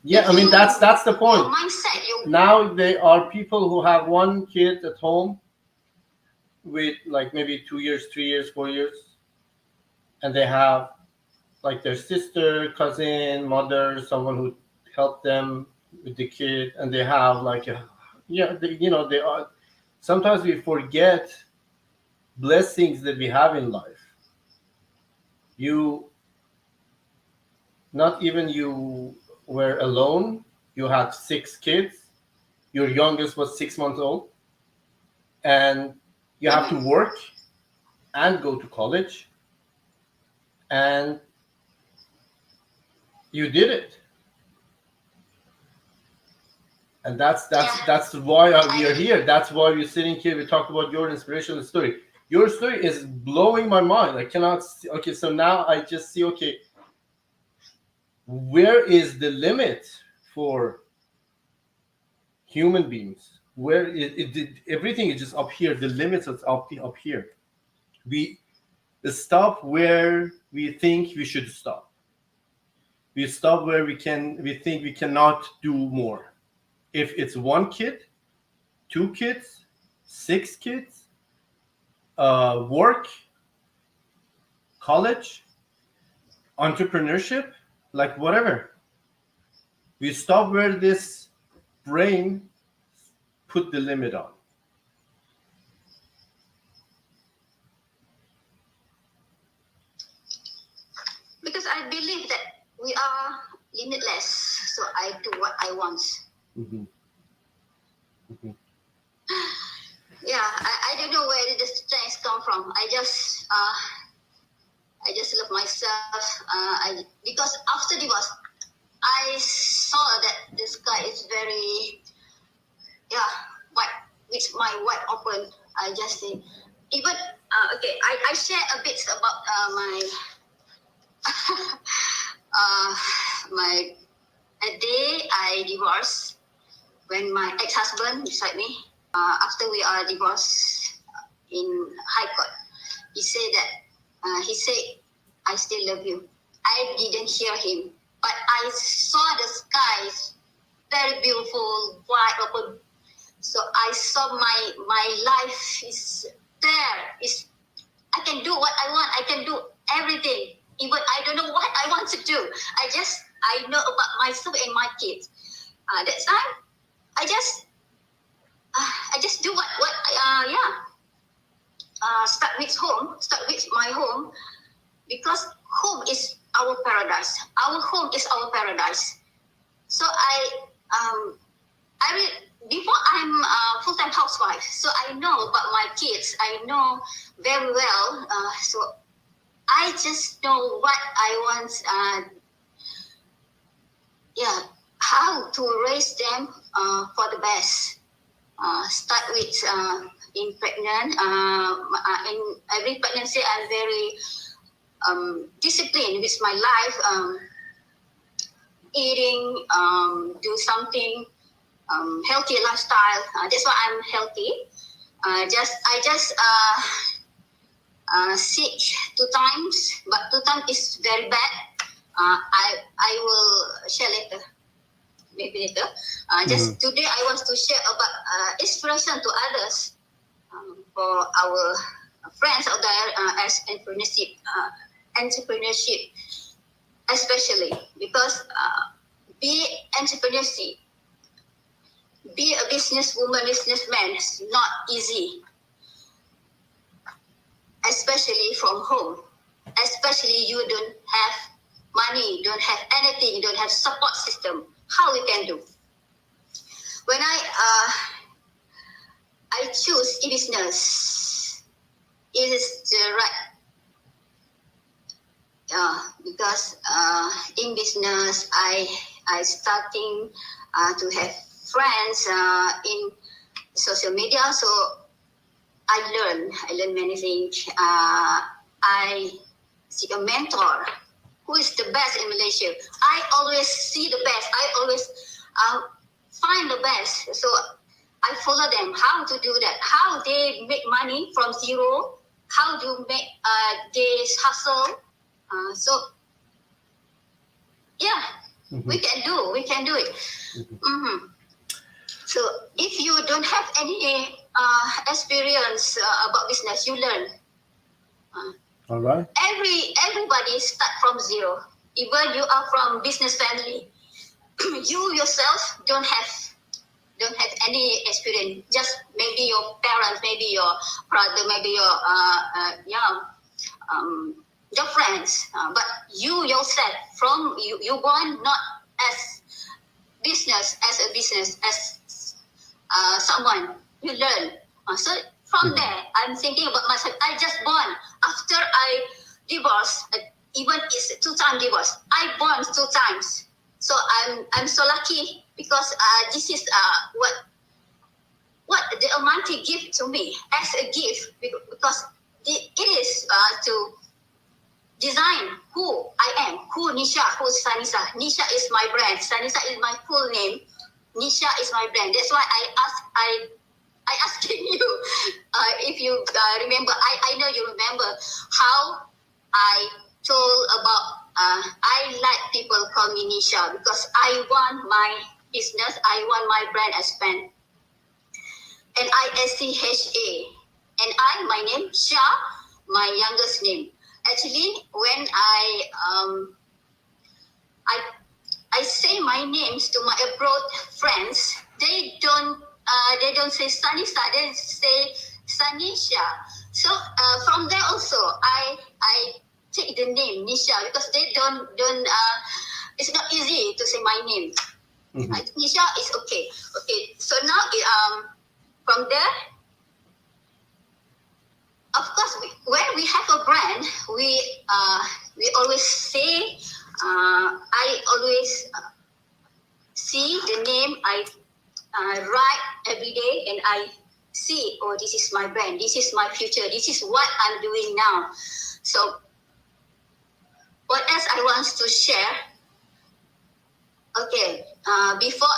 Speaker 1: Yeah, I mean that's the point.
Speaker 5: Your mindset.
Speaker 1: Now there are people who have one kid at home with like maybe 2 years, 3 years, 4 years, and they have like their sister, cousin, mother, someone who helped them with the kid, and they have like they are. Sometimes we forget blessings that we have in life. Not even you were alone. You had 6 kids. Your youngest was 6 months old, and you have to work and go to college, and you did it. And that's why we are here. That's why we're sitting here. We talk about your inspirational story. Your story is blowing my mind. I cannot see. Okay, so now I just see, okay, where is the limit for human beings? Where everything is just up here. The limits is up here. We stop where we think we should stop. We stop where we think we cannot do more. If it's 1 kid, 2 kids, 6 kids, work, college, entrepreneurship, like whatever. We stop where this brain put the limit on.
Speaker 5: Because I believe that we are limitless, so I do what I want.
Speaker 1: Mm-hmm. Mm-hmm.
Speaker 5: Yeah, I don't know where the strength come from. I just love myself. Because after divorce, I saw that the sky is very white, with my white open. I just think even okay. I share a bit about my a day I divorced when my ex-husband beside me. After we are divorced, in High Court. He said that he said, "I still love you." I didn't hear him, but I saw the skies, very beautiful, white, open. So I saw my life is there. I can do what I want. I can do everything. Even I don't know what I want to do. I know about myself and my kids. That time, I just do what start with my home, because home is our paradise. Our home is our paradise. So before I'm a full-time housewife, so I know about my kids. I know very well. So I just know what I want. How to raise them for the best. Start with in pregnant. In every pregnancy, I'm very disciplined with my life. Eating, do something. Healthy lifestyle. That's why I'm healthy. I just sick 2 times, but 2 times is very bad. I will share later, maybe later. Just today I want to share about inspiration to others for our friends out there as entrepreneurship, especially because be a businesswoman, businessman is not easy, especially from home. Especially you don't have money, don't have anything, don't have support system. How we can do? When I choose e-business, it is the right. Because in business, I starting to have friends in social media, so I learn many things. I seek a mentor who is the best in Malaysia. I always see the best. I always find the best. So I follow them how to do that, how they make money from zero, how to make they hustle. We can do it. So if you don't have any experience about business, you learn.
Speaker 1: All right.
Speaker 5: Everybody start from zero. Even you are from business family, you yourself don't have any experience. Just maybe your parents, maybe your brother, maybe your friends. But you yourself, from you born not as a business, as someone, you learn. So from there, I'm thinking about myself. I just born after I divorced, even it's 2 times divorce. I born 2 times, so I'm so lucky because this is what the Almighty give to me as a gift, because it is to design who I am, who Nisha, who Sanisa. Nisha is my brand. Sanisa is my full name. Nisha is my brand. That's why I asking you if you remember. I know you remember how I told about. I like people call me Nisha because I want my business. I want my brand expand. And ISCHA. And my name Shah, my youngest name. Actually, when I say my names to my abroad friends, they don't say Sanisa, they say Sanisha. So from there also, I take the name Nisha because they don't. It's not easy to say my name. Nisha is okay. Okay. So now from there, of course, when we have a brand, we always say. I always see the name. I write every day, and I see. Oh, this is my brand. This is my future. This is what I'm doing now. So, what else I want to share? Okay. Before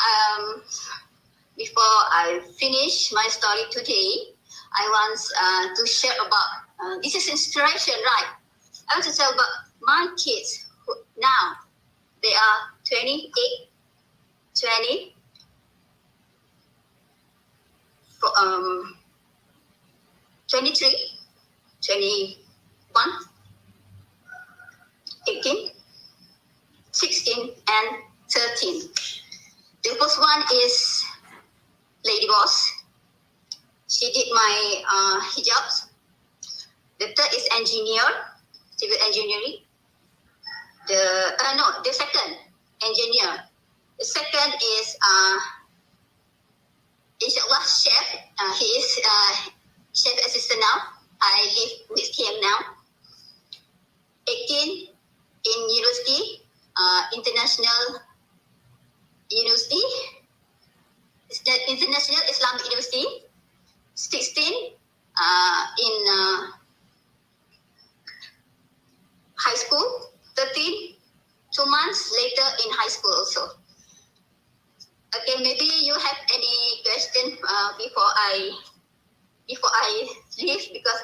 Speaker 5: I finish my story today, I want to share about, this is inspiration, right? I want to tell about my kids who, now. They are 28, 20, 23, 21, 18, 16, and 13. The first one is Lady Boss. She did my hijabs. The third is engineer, civil engineering. The second engineer. The second is inshallah chef. He is chef assistant now. I live with him now. 18 in university, international university, international Islamic University. 16 in high school. 13, 2 months later in high school also. Okay, maybe you have any question before I leave, because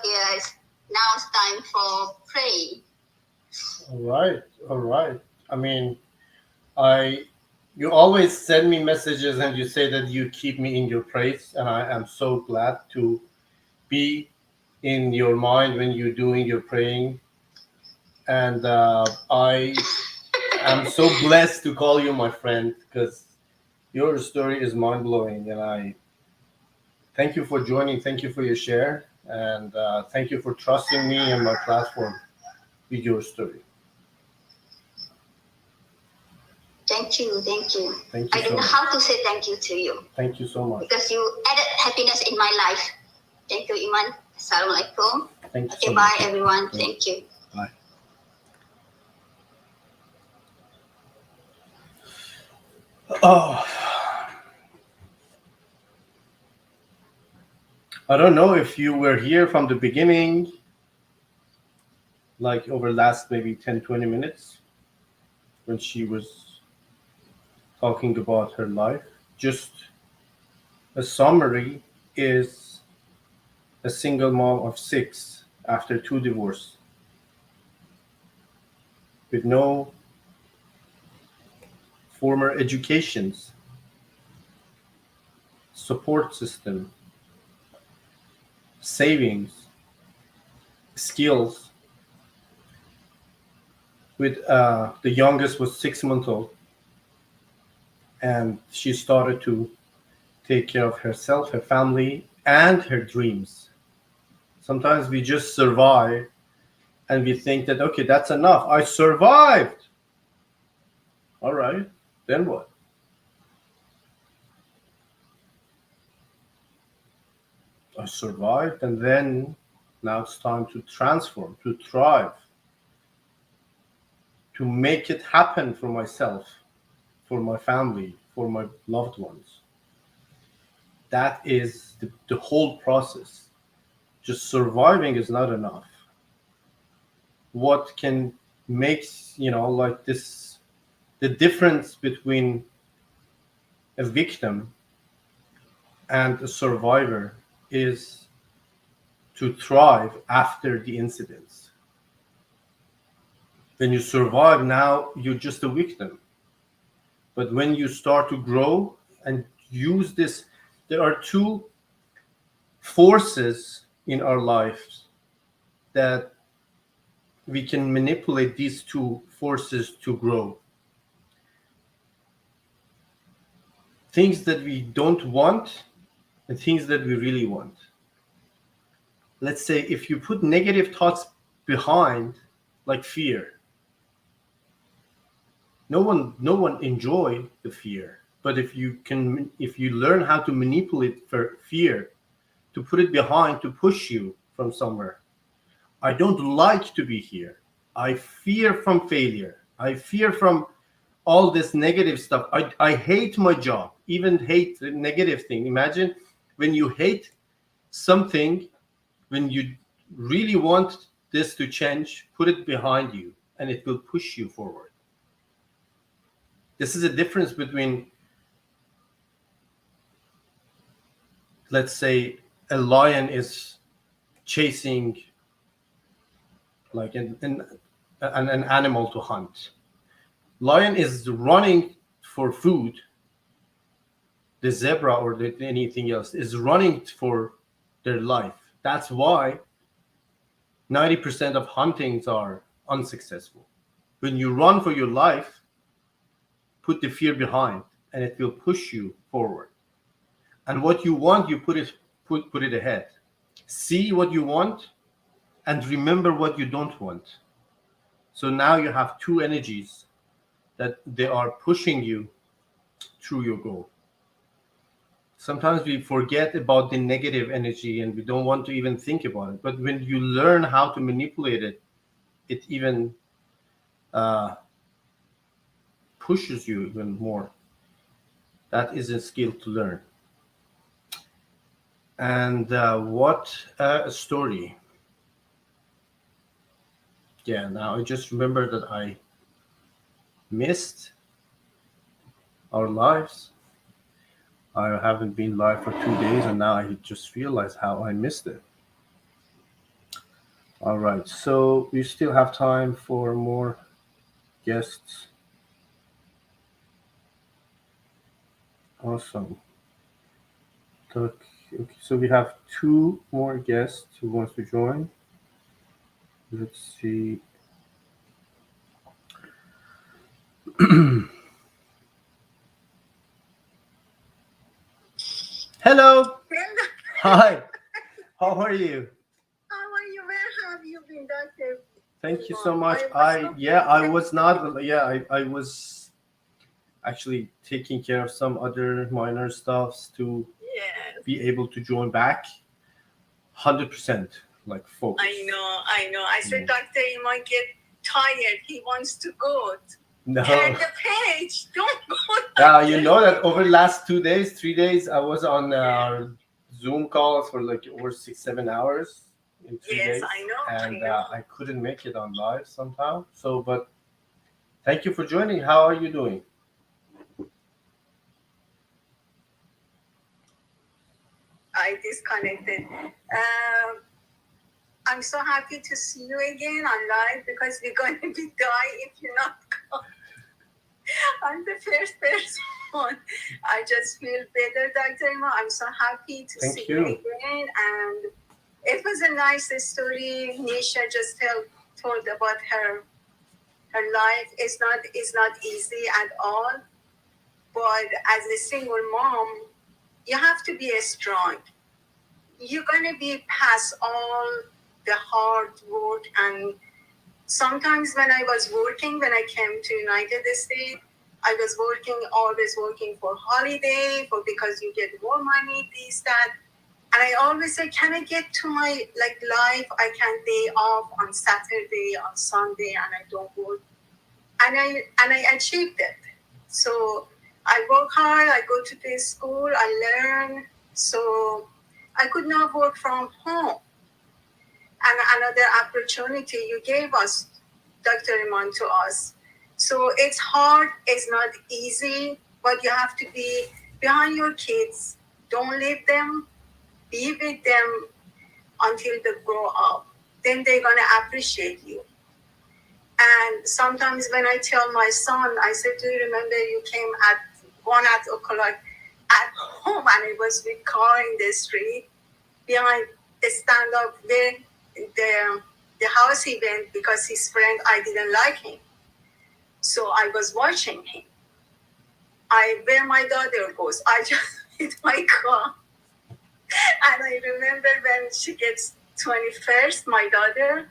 Speaker 5: now it's time for pray.
Speaker 1: All right. I mean, you always send me messages and you say that you keep me in your praise, and I am so glad to be in your mind when you're doing your praying. And I am so blessed to call you my friend, because your story is mind-blowing, and I thank you for joining. Thank you for your share, and thank you for trusting me and my platform with your story.
Speaker 5: Thank you.
Speaker 1: Thank you
Speaker 5: I don't know
Speaker 1: much.
Speaker 5: how to say thank you to you,
Speaker 1: Thank you so much.
Speaker 5: because you added happiness in my life. Thank you, Iman. Assalamualaikum.
Speaker 1: Thank you
Speaker 5: Okay,
Speaker 1: so
Speaker 5: bye
Speaker 1: much.
Speaker 5: everyone. Thank you.
Speaker 1: Bye. Oh, I don't know if you were here from the beginning, like over last maybe 10, 20 minutes, when she was talking about her life. Just a summary is a single mom of 6 after 2 divorces, with no former educations, support system, savings, skills. With the youngest was 6 months old, and she started to take care of herself, her family, and her dreams. Sometimes we just survive and we think that, okay, that's enough. I survived. All right, then what? I survived, and then now it's time to transform, to thrive, to make it happen for myself, for my family, for my loved ones. That is the whole process. Just surviving is not enough. What can make, like this, the difference between a victim and a survivor is to thrive after the incidents. When you survive, now you're just a victim. But when you start to grow and use this, there are 2 forces in our lives that we can manipulate, these 2 forces to grow. Things that we don't want and things that we really want. Let's say if you put negative thoughts behind, like fear, no one enjoy the fear. But if you learn how to manipulate fear, to put it behind, to push you from somewhere. I don't like to be here. I fear from failure. I fear from all this negative stuff. I hate my job, even hate the negative thing. Imagine when you hate something, when you really want this to change, put it behind you and it will push you forward. This is a difference between, let's say, a lion is chasing like an animal to hunt. Lion is running for food. The zebra or anything else is running for their life. That's why 90% of huntings are unsuccessful. When you run for your life, put the fear behind, and it will push you forward. And what you want, you put it ahead. See what you want, and remember what you don't want. So now you have two energies that they are pushing you through your goal. Sometimes we forget about the negative energy and we don't want to even think about it. But when you learn how to manipulate it, it even pushes you even more. That is a skill to learn. And what a story. Yeah, now I just remember that I missed our lives. I haven't been live for 2 days, and now I just realized how I missed it. All right, so we still have time for more guests. Awesome. Okay, so we have 2 more guests who wants to join. Let's see. Hello. Hi. How are you?
Speaker 3: How are you? Where have you been, Doctor?
Speaker 1: Thank you so much.
Speaker 3: I
Speaker 1: was actually taking care of some other minor stuffs to
Speaker 3: Yes.
Speaker 1: be able to join back 100% like focus.
Speaker 3: I know. I said, Doctor, he might get tired. He wants to go.
Speaker 1: No.
Speaker 3: Turn the page. Don't go.
Speaker 1: Yeah, you know that over the last 2 days, 3 days, I was on Zoom calls for like over 6-7 hours in 3 days.
Speaker 3: I know.
Speaker 1: And I couldn't make it on live somehow. So, but thank you for joining. How are you doing?
Speaker 3: I disconnected. I'm so happy to see you again on live because we're going to be die if you're not gone. I'm the first person. I just feel better, Dr. Ima. I'm so happy to see you again. And it was a nice story. Nisha just told about her life. It's not easy at all. But as a single mom, you have to be strong. You're going to be past all the hard work. And sometimes when I was working, when I came to United States, I was always working for holiday, because you get more money, this, that. And I always say, can I get to my life? I can day off on Saturday, on Sunday, and I don't work. And I achieved it. So I work hard, I go to the school, I learn. So I could not work from home. And another opportunity you gave us, Dr. Iman, to us. So it's hard, it's not easy, but you have to be behind your kids. Don't leave them, be with them until they grow up. Then they're going to appreciate you. And sometimes when I tell my son, I said, do you remember you came at 1 o'clock at home and it was with car in the street behind the stand up where the house he went because his friend, I didn't like him. So I was watching him. Where my daughter goes, I just hit my car. And I remember when she gets 21st, my daughter,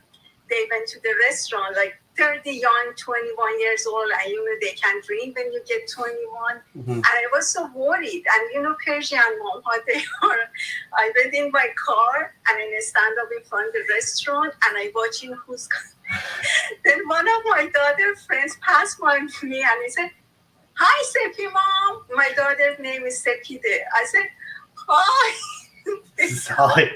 Speaker 3: they went to the restaurant, 30 young, 21 years old, and they can drink when you get 21. Mm-hmm. And I was so worried. And Persian mom, how they are. I went in my car and I stand up in front of the restaurant and I watching who's coming. Then one of my daughter's friends passed by me and he said, hi, Sepi mom. My daughter's name is Sepide. I said, hi.
Speaker 1: Sorry.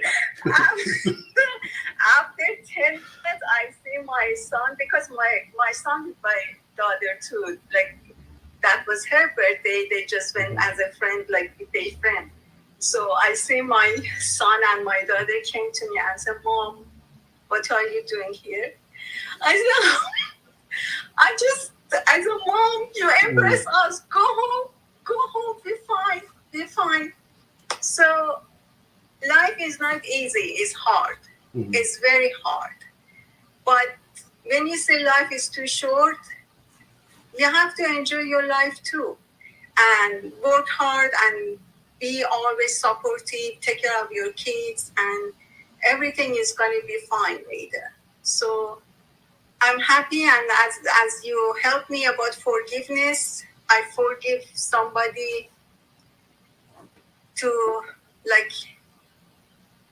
Speaker 3: After 10 minutes, I see my son, because my son with my daughter too, that was her birthday. They just went as a friend, day friend. So I see my son and my daughter came to me and said, "Mom, what are you doing here?" I said, I said, "Mom, you embrace us. Go home, be fine." So life is not easy, it's hard. It's very hard. But when you say life is too short, you have to enjoy your life too. And work hard and be always supportive, take care of your kids, and everything is going to be fine later. So I'm happy, and as you help me about forgiveness, I forgive somebody to like,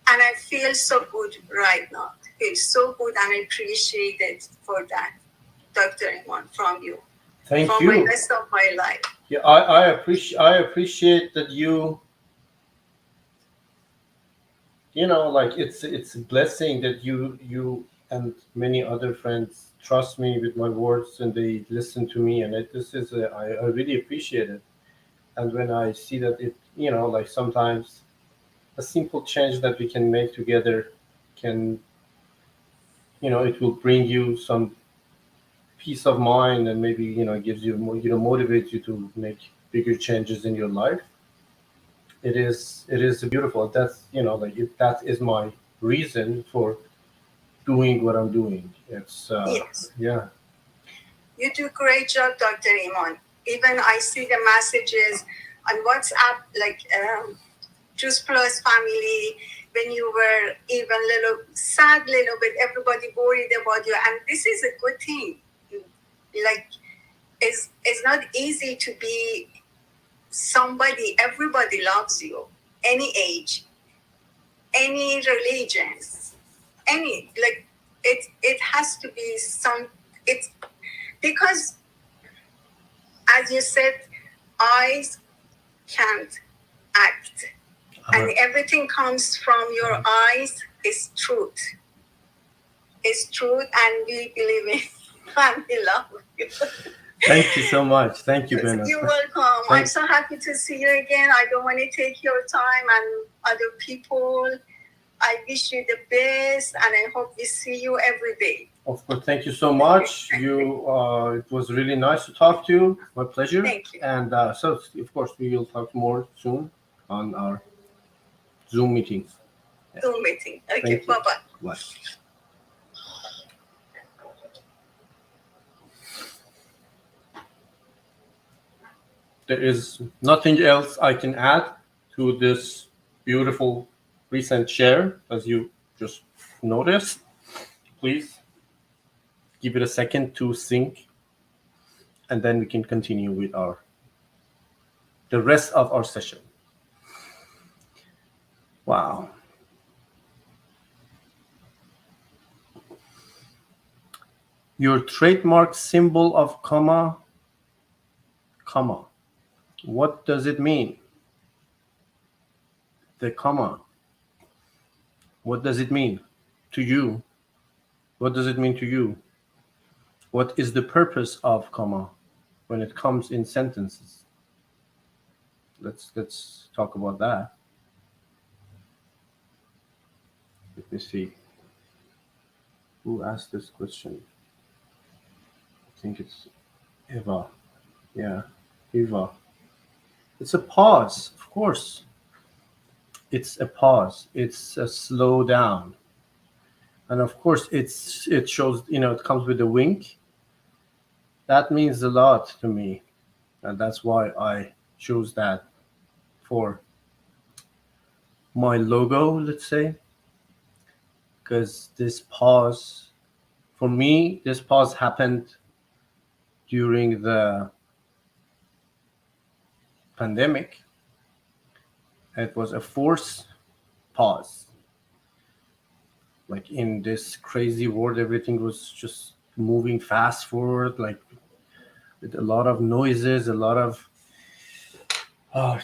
Speaker 3: and I feel so good right now. I feel so good, and I appreciate it for that, Dr. Iman, from you.
Speaker 1: Thank
Speaker 3: for
Speaker 1: you.
Speaker 3: the rest of my life.
Speaker 1: Yeah, I appreciate that you know, like it's a blessing that you and many other friends trust me with my words and they listen to me, and this is I really appreciate it. And when I see that it, you know, like sometimes a simple change that we can make together can, you know, it will bring you some peace of mind, and maybe, you know, gives you more, you know, motivates you to make bigger changes in your life. It is beautiful. That's, you know, like that is my reason for doing what I'm doing. It's
Speaker 3: Yes.
Speaker 1: Yeah.
Speaker 3: You do a great job, Dr. Iman. Even I see the messages on WhatsApp, like Juice Plus family, when you were even little sad, little bit, everybody worried about you, and this is a good thing. Like, it's not easy to be somebody. Everybody loves you, any age, any religion, any, like, it has to be some. It's because, as you said, eyes can't act, and everything comes from your eyes is truth. It's truth, and we believe in and we love you.
Speaker 1: Thank you so much. Thank you, Benna.
Speaker 3: You're welcome. I'm so happy to see you again. I don't want to take your time and other people. I wish you the best, and I hope we see you every day.
Speaker 1: Of course, thank you so much. It was really nice to talk to you. My pleasure.
Speaker 3: Thank you.
Speaker 1: And so, of course, we will talk more soon on our Zoom meetings.
Speaker 3: Zoom meeting. Okay,
Speaker 1: Thank you.
Speaker 3: bye-bye.
Speaker 1: Bye. There is nothing else I can add to this beautiful recent share, as you just noticed. Please give it a second to sink, and then we can continue with the rest of our session. Wow. Your trademark symbol of comma. What does it mean? The comma. What does it mean to you? What does it mean to you? What is the purpose of comma when it comes in sentences? Let's talk about that. Let me see. Who asked this question? I think it's Eva. Yeah, Eva. It's a pause, of course. It's a pause. It's a slow down. And of course, it shows, you know, it comes with a wink. That means a lot to me. And that's why I chose that for my logo, let's say. Because this pause, for me, this pause happened during the pandemic. It was a forced pause. Like, in this crazy world, everything was just moving fast forward, like with a lot of noises, a lot of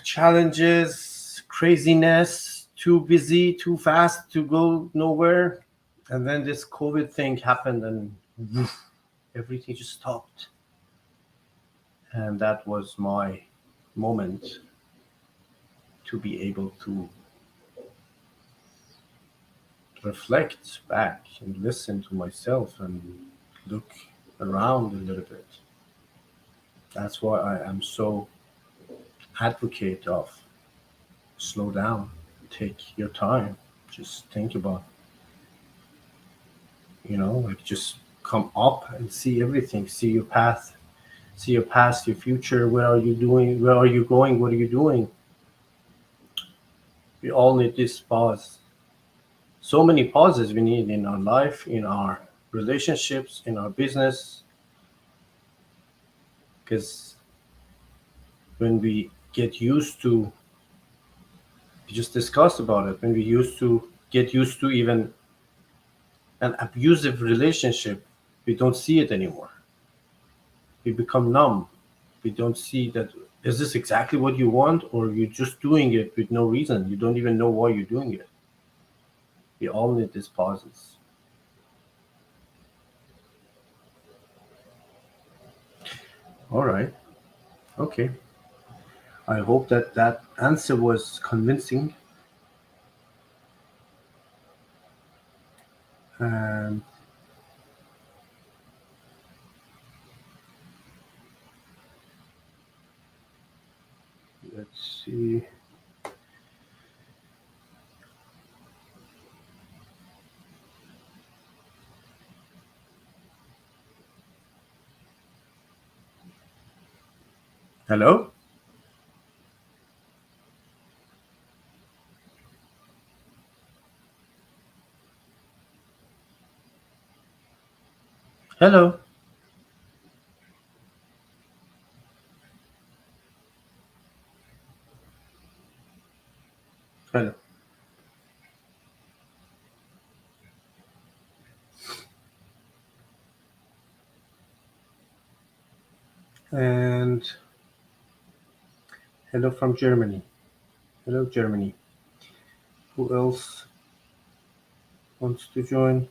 Speaker 1: challenges, craziness, too busy, too fast to go nowhere. And then this COVID thing happened, and everything just stopped. And that was my moment to be able to reflect back and listen to myself and look around a little bit. That's why I am so advocate of slow down, take your time, just think about, like just come up and see everything, see your path, see your past, your future, where are you doing, where are you going, what are you doing. We all need this pause. So many pauses we need in our life, in our relationships, in our business, because when we get used to, we just discussed about it, when we get used to even an abusive relationship, we don't see it anymore. We become numb. We don't see that, is this exactly what you want, or you're just doing it with no reason? You don't even know why you're doing it. We all need these pauses. All right. Okay. I hope that answer was convincing. And let's see. Hello? Hello? Hello? And hello from Germany. Hello, Germany. Who else wants to join?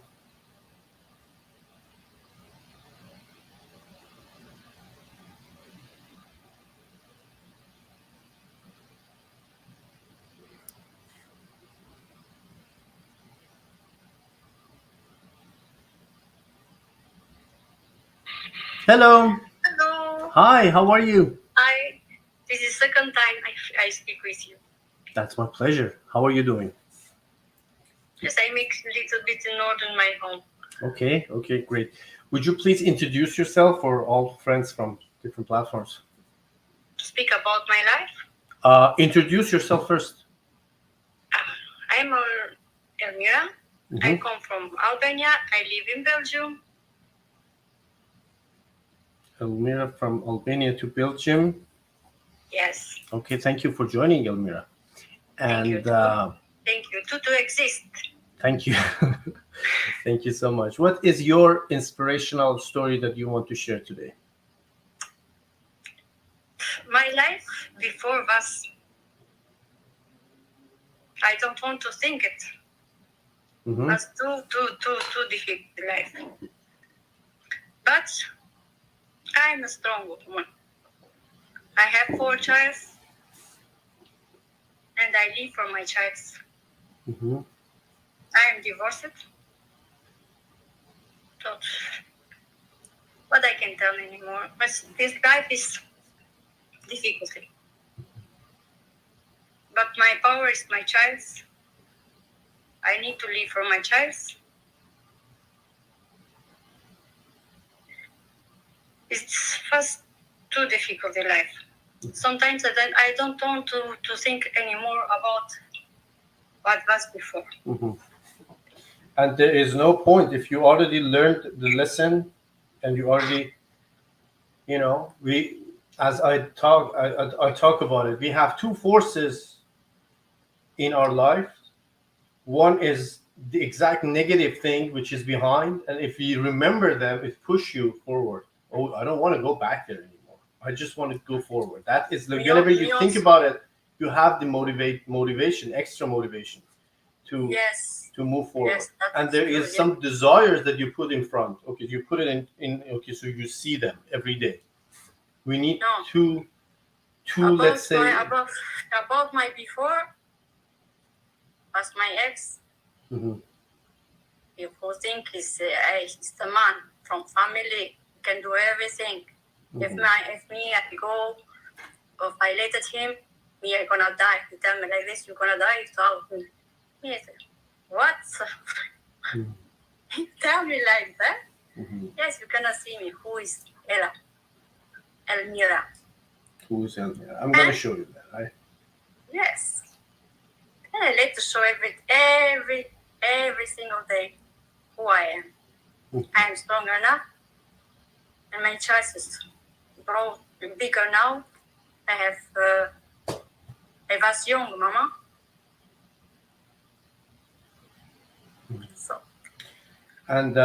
Speaker 1: Hello.
Speaker 4: Hello.
Speaker 1: Hi, how are you?
Speaker 4: Hi. This is the second time I speak with you.
Speaker 1: That's my pleasure. How are you doing?
Speaker 4: Yes, I make a little bit in northern my home.
Speaker 1: Okay, great. Would you please introduce yourself for all friends from different platforms?
Speaker 4: Speak about my life.
Speaker 1: Introduce yourself first.
Speaker 4: I'm Elmira. I
Speaker 1: Mhm.
Speaker 4: come from Albania. I live in Belgium.
Speaker 1: Elmira from Albania to Belgium.
Speaker 4: Yes.
Speaker 1: Okay, thank you for joining, Elmira.
Speaker 4: Thank you
Speaker 1: And
Speaker 4: too. Thank you to exist.
Speaker 1: thank you. Thank you so much. What is your inspirational story that you want to share today?
Speaker 4: My life before was, I don't want to think it.
Speaker 1: Mhm.
Speaker 4: Was too difficult life. But I'm a strong woman. I have 4 children, and I live for my children.
Speaker 1: Mhm.
Speaker 4: I am divorced. So, what I can tell anymore. But this life is difficult. But my power is my child. I need to live for my child. It's first too difficult in life. Sometimes I don't want to think anymore about what was before.
Speaker 1: Mhm. And there is no point if you already learned the lesson, and you already, we, as I talk about it, we have two forces in our life. One is the exact negative thing which is behind, and if you remember them, it push you forward. Oh, I don't want to go back there anymore. I just want to go forward. That is whenever you think about it, you have the motivation, extra motivation to
Speaker 4: Yes.
Speaker 1: to move forward.
Speaker 4: Yes, that's
Speaker 1: And there
Speaker 4: true,
Speaker 1: is some desires that you put in front. Okay, you put it in okay, so you see them every day. We need
Speaker 4: No.
Speaker 1: to, let's say,
Speaker 4: about my before was my ex.
Speaker 1: Mhm.
Speaker 4: People think he's the man from family, can do everything. If
Speaker 1: Mhm.
Speaker 4: I go or violated him, me I gonna die. He tell me like this, you're gonna die. So me I said, what?
Speaker 1: Mhm.
Speaker 4: He tell me like that?
Speaker 1: Mhm.
Speaker 4: Yes, you cannot see me. Who is Ella? Elmira.
Speaker 1: Who's in there? I'm gonna show you that, right?
Speaker 4: Yes. And I like to show every single day who I am.
Speaker 1: Mhm.
Speaker 4: I am strong enough, and my choices grow bigger now. I was young, Mama. So
Speaker 1: And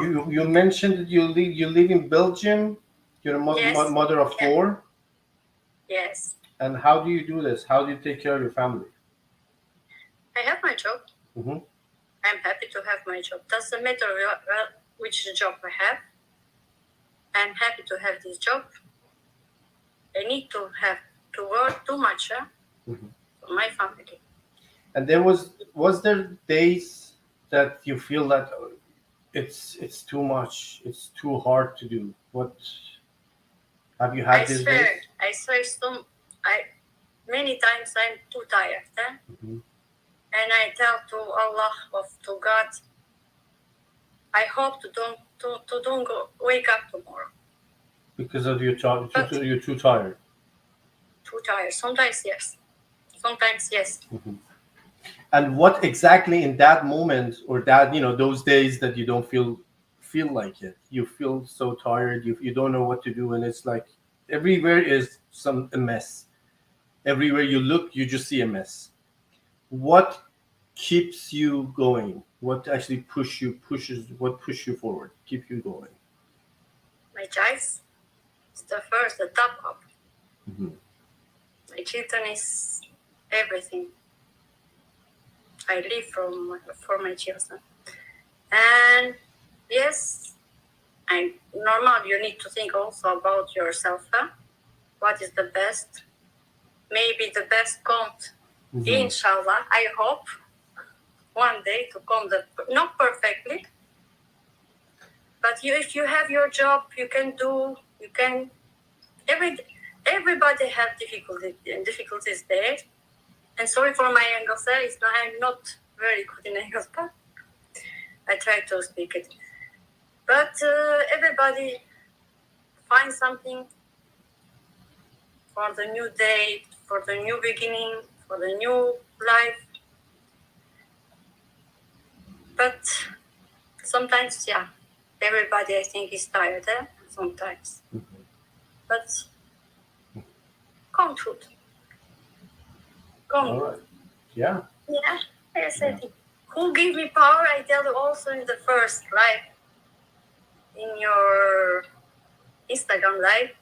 Speaker 1: you mentioned that you live in Belgium. You're a
Speaker 4: Yes.
Speaker 1: mother of
Speaker 4: Yeah.
Speaker 1: 4.
Speaker 4: yes,
Speaker 1: And how do you do this? How do you take care of your family?
Speaker 4: I have my job.
Speaker 1: Mhm.
Speaker 4: I'm happy to have my job. Doesn't matter which job I have. I'm happy to have this job. I need to have to work too much
Speaker 1: Mhm.
Speaker 4: for my family.
Speaker 1: And was there days that you feel that it's too much, it's too hard to do? What have you had these days?
Speaker 4: I swear many times I'm too tired.
Speaker 1: Mhm.
Speaker 4: And I tell to Allah to God, I hope to don't wake up tomorrow.
Speaker 1: Because of you're too tired.
Speaker 4: Too tired. Sometimes yes. Sometimes yes.
Speaker 1: Mhm. And what exactly in that moment, or that, those days that you don't feel like it, you feel so tired, you don't know what to do, and it's like everywhere is a mess. Everywhere you look, you just see a mess. What keeps you going? What actually push you forward, keep you going?
Speaker 4: My choice is the top up.
Speaker 1: Mhm.
Speaker 4: My children is everything. I live for my children. And yes, I normal you need to think also about yourself. What is the best? Maybe the best comes,
Speaker 1: Mhm.
Speaker 4: inshallah. I hope one day to come not perfectly, but if you have your job, you can. Everybody have difficulties there. And sorry for my English, I'm not very good in English, but I try to speak it. But everybody find something for the new day, for the new beginning, for the new life. But sometimes, yeah, everybody I think is tired, sometimes.
Speaker 1: Mhm.
Speaker 4: But come truth. Come.
Speaker 1: All right. Yeah.
Speaker 4: Yeah, yes,
Speaker 1: Yeah.
Speaker 4: I think. Who gave me power? I tell you also in the first live, in your Instagram live.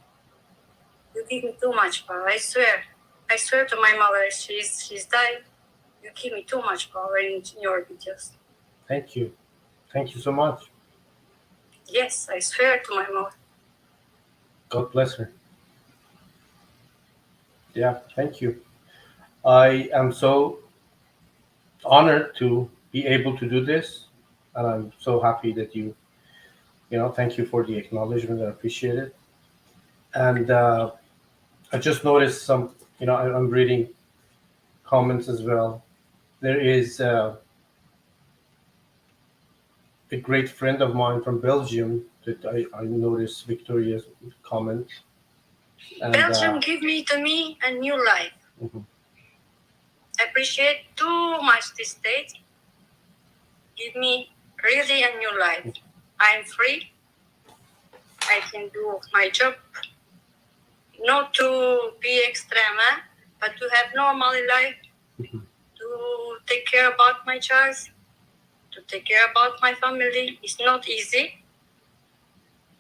Speaker 4: You give me too much power. I swear. I swear to my mother, she's died. You give me too much power in your videos.
Speaker 1: Thank you. Thank you so much.
Speaker 4: Yes, I swear to my mother.
Speaker 1: God bless her. Yeah, thank you. I am so honored to be able to do this, and I'm so happy that thank you for the acknowledgement. I appreciate it. And I just noticed some, I'm reading comments as well. There is a great friend of mine from Belgium that I noticed Victoria's comment. And,
Speaker 4: Belgium give me a new life.
Speaker 1: Mhm.
Speaker 4: I appreciate too much this state. Give me really a new life. I'm free. I can do my job. Not to be extreme, but to have normal life.
Speaker 1: Mhm.
Speaker 4: To take care about my child. To take care about my family. It's not easy.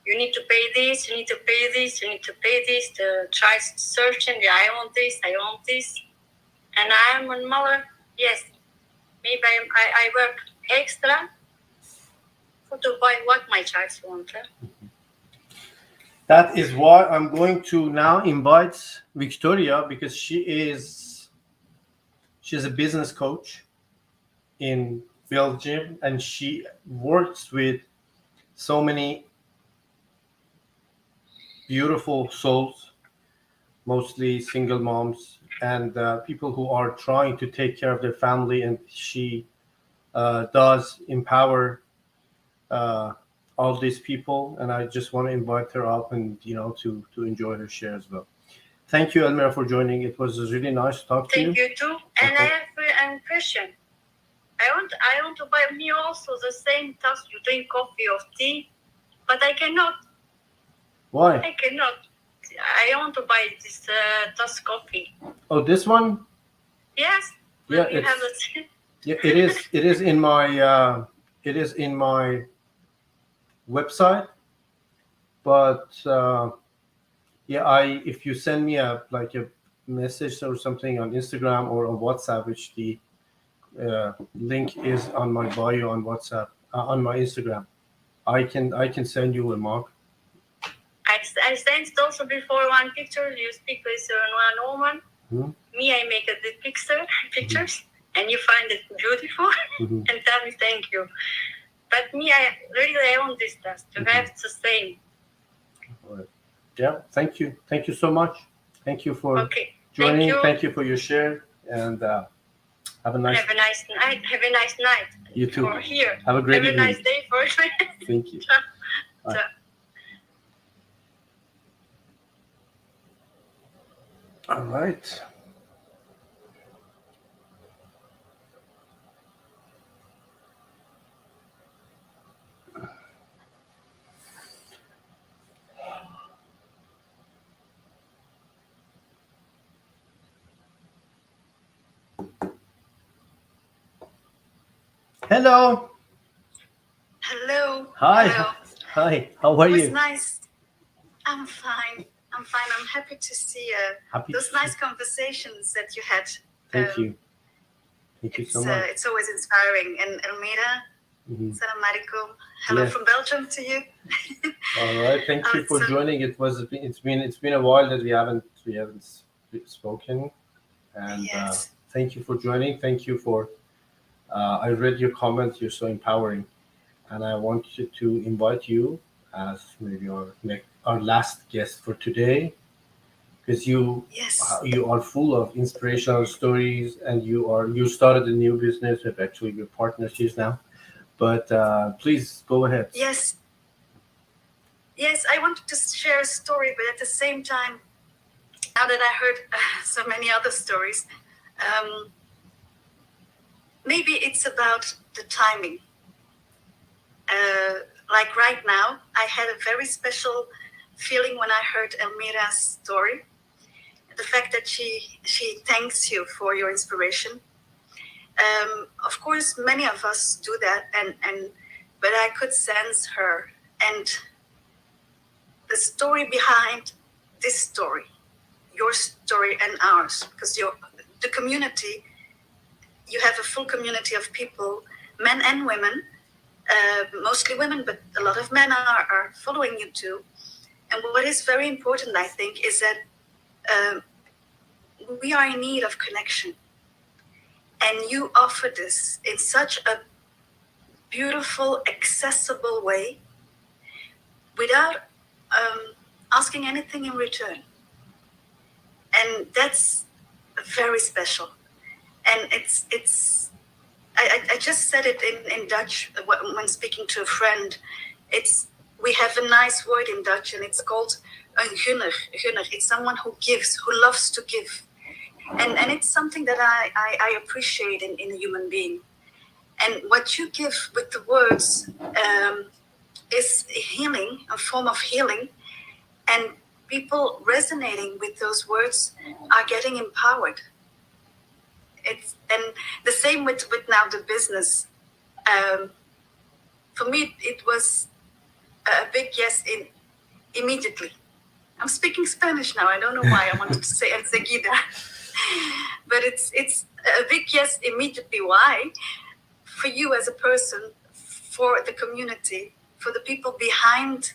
Speaker 4: You need to pay this, you need to pay this, you need to pay this. The child searching, I want this, I want this. And I am a mother, yes. Maybe I work extra to buy what my child want.
Speaker 1: That is why I'm going to now invite Victoria, because she's a business coach in Belgium, and she works with so many beautiful souls, mostly single moms and people who are trying to take care of their family, and she does empower all these people, and I just want to invite her up and to enjoy her share as well. Thank you, Elmira, for joining. It was really nice to talk to you.
Speaker 4: Thank you too. And I have a question. I want to buy me also the same task. You drink coffee or tea, but I cannot.
Speaker 1: Why?
Speaker 4: I cannot. I want to buy this task coffee.
Speaker 1: Oh, this one?
Speaker 4: Yes.
Speaker 1: Yeah,
Speaker 4: You have the
Speaker 1: yeah, it is. It is in my. It is in my website, but yeah, if you send me a message or something on Instagram or on WhatsApp, which the link is on my bio on WhatsApp, on my Instagram, I can send you a mug.
Speaker 4: I sent also before one picture. You speak with one woman.
Speaker 1: Mm-hmm.
Speaker 4: Me, I make a pictures, and you find it beautiful
Speaker 1: Mm-hmm.
Speaker 4: and tell me thank you. But me, I want this task. You have the same.
Speaker 1: All right. Yeah. Thank you. Thank you so much. Thank you for
Speaker 4: Okay.
Speaker 1: joining.
Speaker 4: Thank you
Speaker 1: for your share, and have a nice.
Speaker 4: Have a nice night. Have a nice night.
Speaker 1: You too.
Speaker 4: For here.
Speaker 1: Have a great
Speaker 4: Have a
Speaker 1: evening.
Speaker 4: nice day for
Speaker 1: Thank you. Bye.
Speaker 4: Ciao.
Speaker 1: All right. Hello.
Speaker 4: Hello.
Speaker 1: Hi.
Speaker 4: Hello.
Speaker 1: Hi. How are
Speaker 4: It was
Speaker 1: you?
Speaker 4: nice. I'm fine. I'm happy to see
Speaker 1: Happy.
Speaker 4: those nice conversations that you had.
Speaker 1: Thank you. Thank you so much.
Speaker 4: It's always inspiring. And Elmira,
Speaker 1: Mhm.
Speaker 4: Salam alaikum. Hello
Speaker 1: Yeah.
Speaker 4: from Belgium to you.
Speaker 1: All right. Thank you for
Speaker 4: So-
Speaker 1: joining. It's been a while that we haven't spoken, and
Speaker 4: Yes.
Speaker 1: thank you for joining. Thank you for. I read your comment. You're so empowering, and I want to invite you as maybe our last guest for today, because you
Speaker 4: Yes.
Speaker 1: are full of inspirational stories, and you started a new business with actually your partners now. But please go ahead.
Speaker 4: Yes. Yes, I wanted to share a story, but at the same time, now that I heard so many other stories, maybe it's about the timing. Like right now, I had a very special feeling when I heard Elmira's story. The fact that she thanks you for your inspiration. Of course, many of us do that, but I could sense her and the story behind this story, your story and ours, because the community, you have a full community of people, men and women, mostly women, but a lot of men are following you too. And what is very important, I think, is that we are in need of connection. And you offer this in such a beautiful, accessible way without asking anything in return. And that's very special. And I just said it in Dutch when speaking to a friend. We have a nice word in Dutch, and it's called een gunner. It's someone who gives, who loves to give. And it's something that I appreciate in a human being. And what you give with the words is healing, a form of healing. And people resonating with those words are getting empowered. And the same with now the business. For me, it was a big yes immediately. I'm speaking Spanish now. I don't know why I wanted to say enseguida. But it's a big yes immediately. Why? For you as a person,
Speaker 6: for the community, for the people behind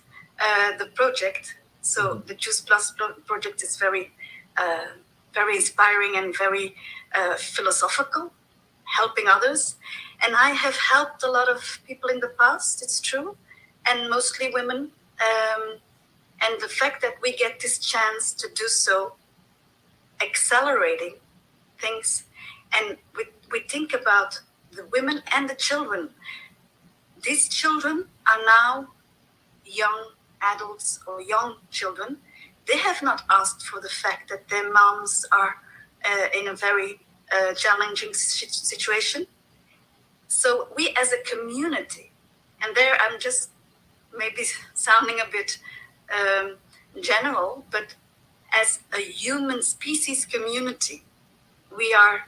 Speaker 6: the project. So the Juice Plus project is very inspiring and very philosophical, helping others. And I have helped a lot of people in the past, it's true, and mostly women. And the fact that we get this chance to do so, accelerating things, and we think about the women and the children. These children are now young adults or young children. They have not asked for the fact that their moms are in a very challenging situation. So we as a community, and there I'm just maybe sounding a bit general, but as a human species community, we are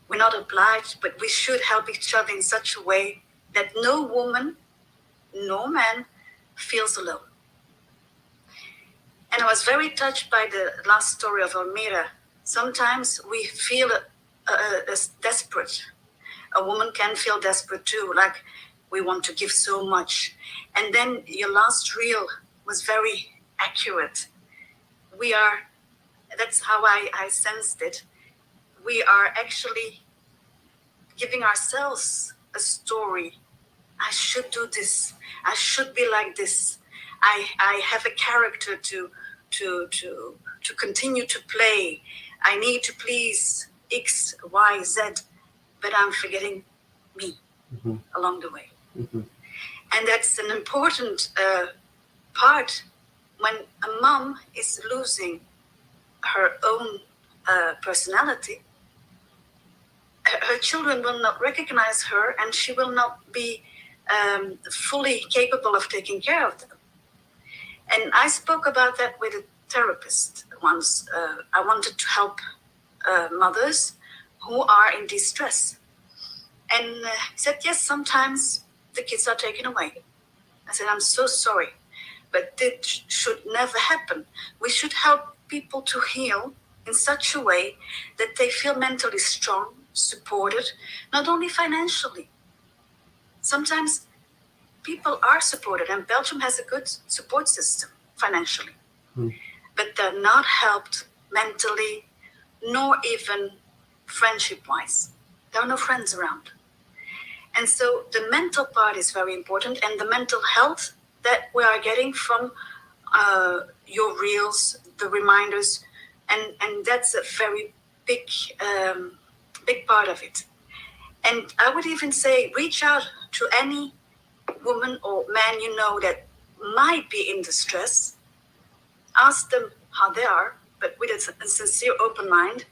Speaker 6: we're not obliged, but we should help each other in such a way that no woman, no man feels alone. And I was very touched by the last story of Almira. Sometimes we feel desperate. A woman can feel desperate too, like we want to give so much. And then your last reel was very accurate. That's how I sensed it. We are actually giving ourselves a story. I should do this. I should be like this. I have a character to continue to play. I need to please X, Y, Z, but I'm forgetting me along the way. And that's an important part when a mom is losing her own personality. Her children will not recognize her, and she will not be fully capable of taking care of them. And I spoke about that with a therapist once. I wanted to help mothers who are in distress. And he said, yes, sometimes the kids are taken away. I said, I'm so sorry, but this should never happen. We should help people to heal in such a way that they feel mentally strong, supported, not only financially. Sometimes people are supported, and Belgium has a good support system financially, but they're not helped mentally, nor even friendship-wise. There are no friends around. And so the mental part is very important, and the mental health that we are getting from your reels, the reminders, and that's a very big part of it. And I would even say, reach out to any woman or man you know that might be in distress. Ask them how they are, but with a sincere, open mind.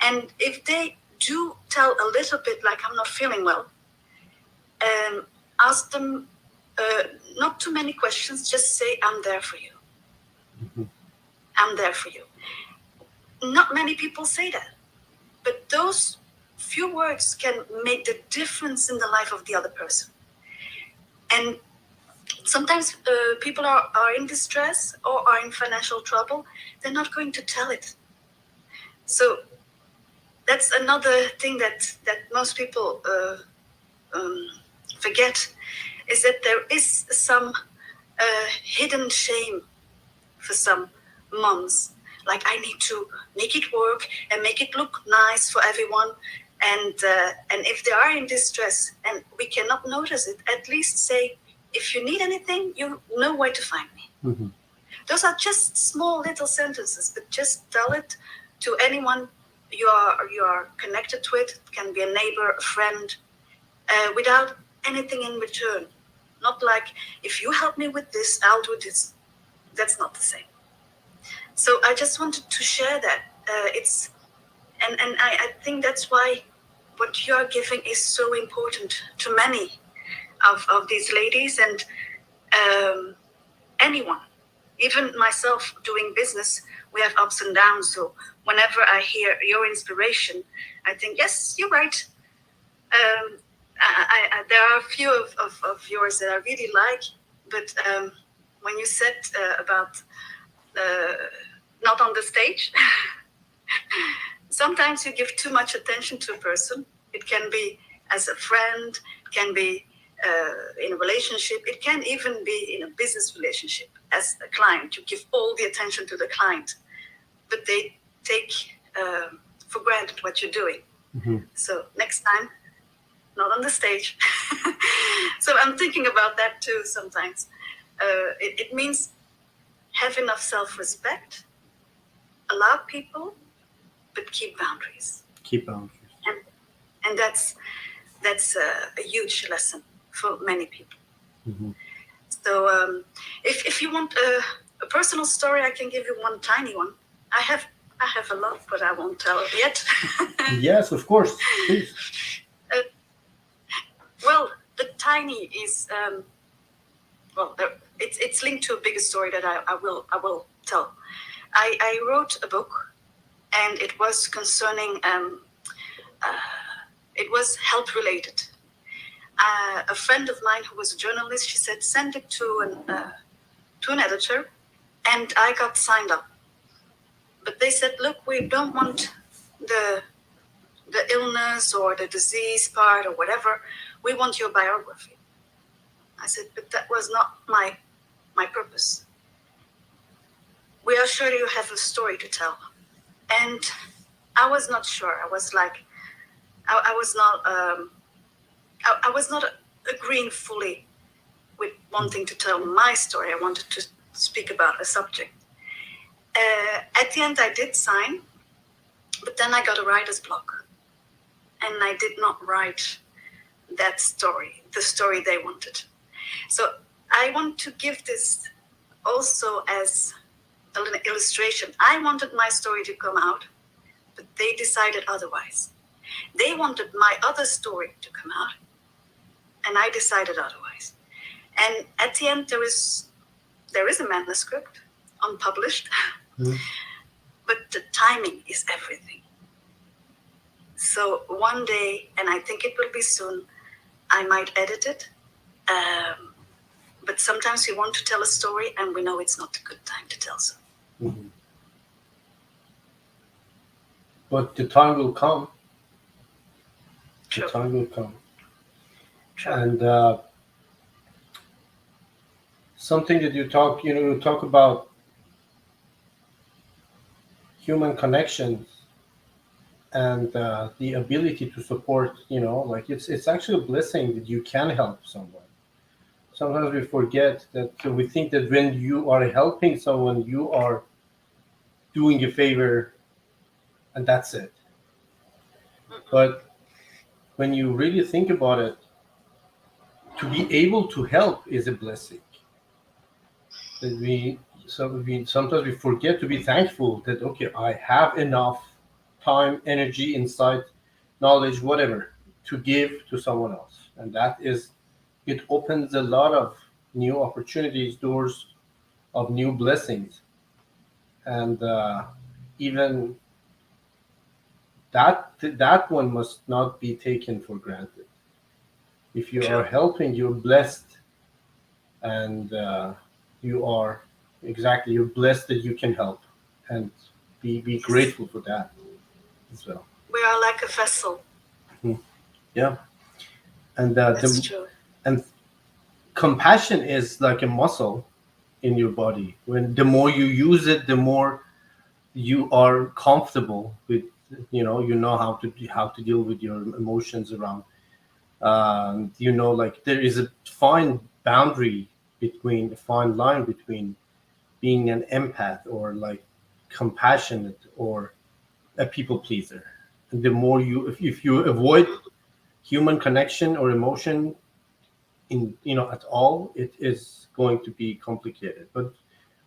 Speaker 6: And if they do tell a little bit like, I'm not feeling well, ask them not too many questions, just say, I'm there for you. I'm there for you. Not many people say that, but those few words can make the difference in the life of the other person. And sometimes people are in distress or are in financial trouble. They're not going to tell it. So that's another thing that most people forget, is that there is some hidden shame for some moms. Like, I need to make it work and make it look nice for everyone. And if they are in distress and we cannot notice it, at least say, if you need anything, you know where to find me. Those are just small little sentences, but just tell it to anyone you are connected with. It can be a neighbor, a friend, without anything in return. Not like, if you help me with this, I'll do this. That's not the same. So I just wanted to share that. I think that's why what you are giving is so important to many of these ladies, and anyone, even myself doing business, we have ups and downs. So whenever I hear your inspiration, I think, yes, you're right. There are a few of yours that I really like, but when you said about not on the stage, sometimes you give too much attention to a person. It can be as a friend, can be in a relationship. It can even be in a business relationship as a client. You give all the attention to the client, but they take for granted what you're doing. So next time, not on the stage. So I'm thinking about that too sometimes. It means have enough self-respect, allow people, but keep boundaries.
Speaker 1: Keep boundaries.
Speaker 6: And that's a huge lesson for many people. So if you want a personal story, I can give you one tiny one. I have a lot, but I won't tell it yet.
Speaker 1: Yes, of course. Please.
Speaker 6: Well, the tiny is it's linked to a bigger story that I will tell. I wrote a book, and it was concerning it was health related. A friend of mine who was a journalist, she said, send it to an editor, and I got signed up. But they said, look, we don't want the illness or the disease part or whatever. We want your biography. I said, but that was not my purpose. We are sure you have a story to tell. And I was not sure. I was like, I was not agreeing fully with wanting to tell my story. I wanted to speak about a subject. At the end, I did sign, but then I got a writer's block. And I did not write that story, the story they wanted. So I want to give this also as an illustration. I wanted my story to come out, but they decided otherwise. They wanted my other story to come out, and I decided otherwise. And at the end, there is a manuscript, unpublished, but the timing is everything. So one day, and I think it will be soon, I might edit it. But sometimes we want to tell a story, and we know it's not a good time to tell so.
Speaker 1: But the time will come.
Speaker 6: True.
Speaker 1: The time will come.
Speaker 6: True.
Speaker 1: And something that you talk about human connections and the ability to support, like it's actually a blessing that you can help someone. Sometimes we forget that. We think that when you are helping someone, you are doing a favor and that's it. But when you really think about it, to be able to help is a blessing. That sometimes we forget to be thankful that, okay, I have enough time, energy, insight, knowledge, whatever, to give to someone else. And it opens a lot of new opportunities, doors of new blessings. And even that one must not be taken for granted. If you are helping, you're blessed, and you're blessed that you can help, and be grateful for that as well.
Speaker 6: We are like a vessel.
Speaker 1: Yeah, and
Speaker 6: That's true.
Speaker 1: And compassion is like a muscle in your body. When the more you use it, the more you are comfortable with, you know how to deal with your emotions around. Like there is a fine line between being an empath or like compassionate or a people pleaser. And the more if you avoid human connection or emotion at all, it is going to be complicated. But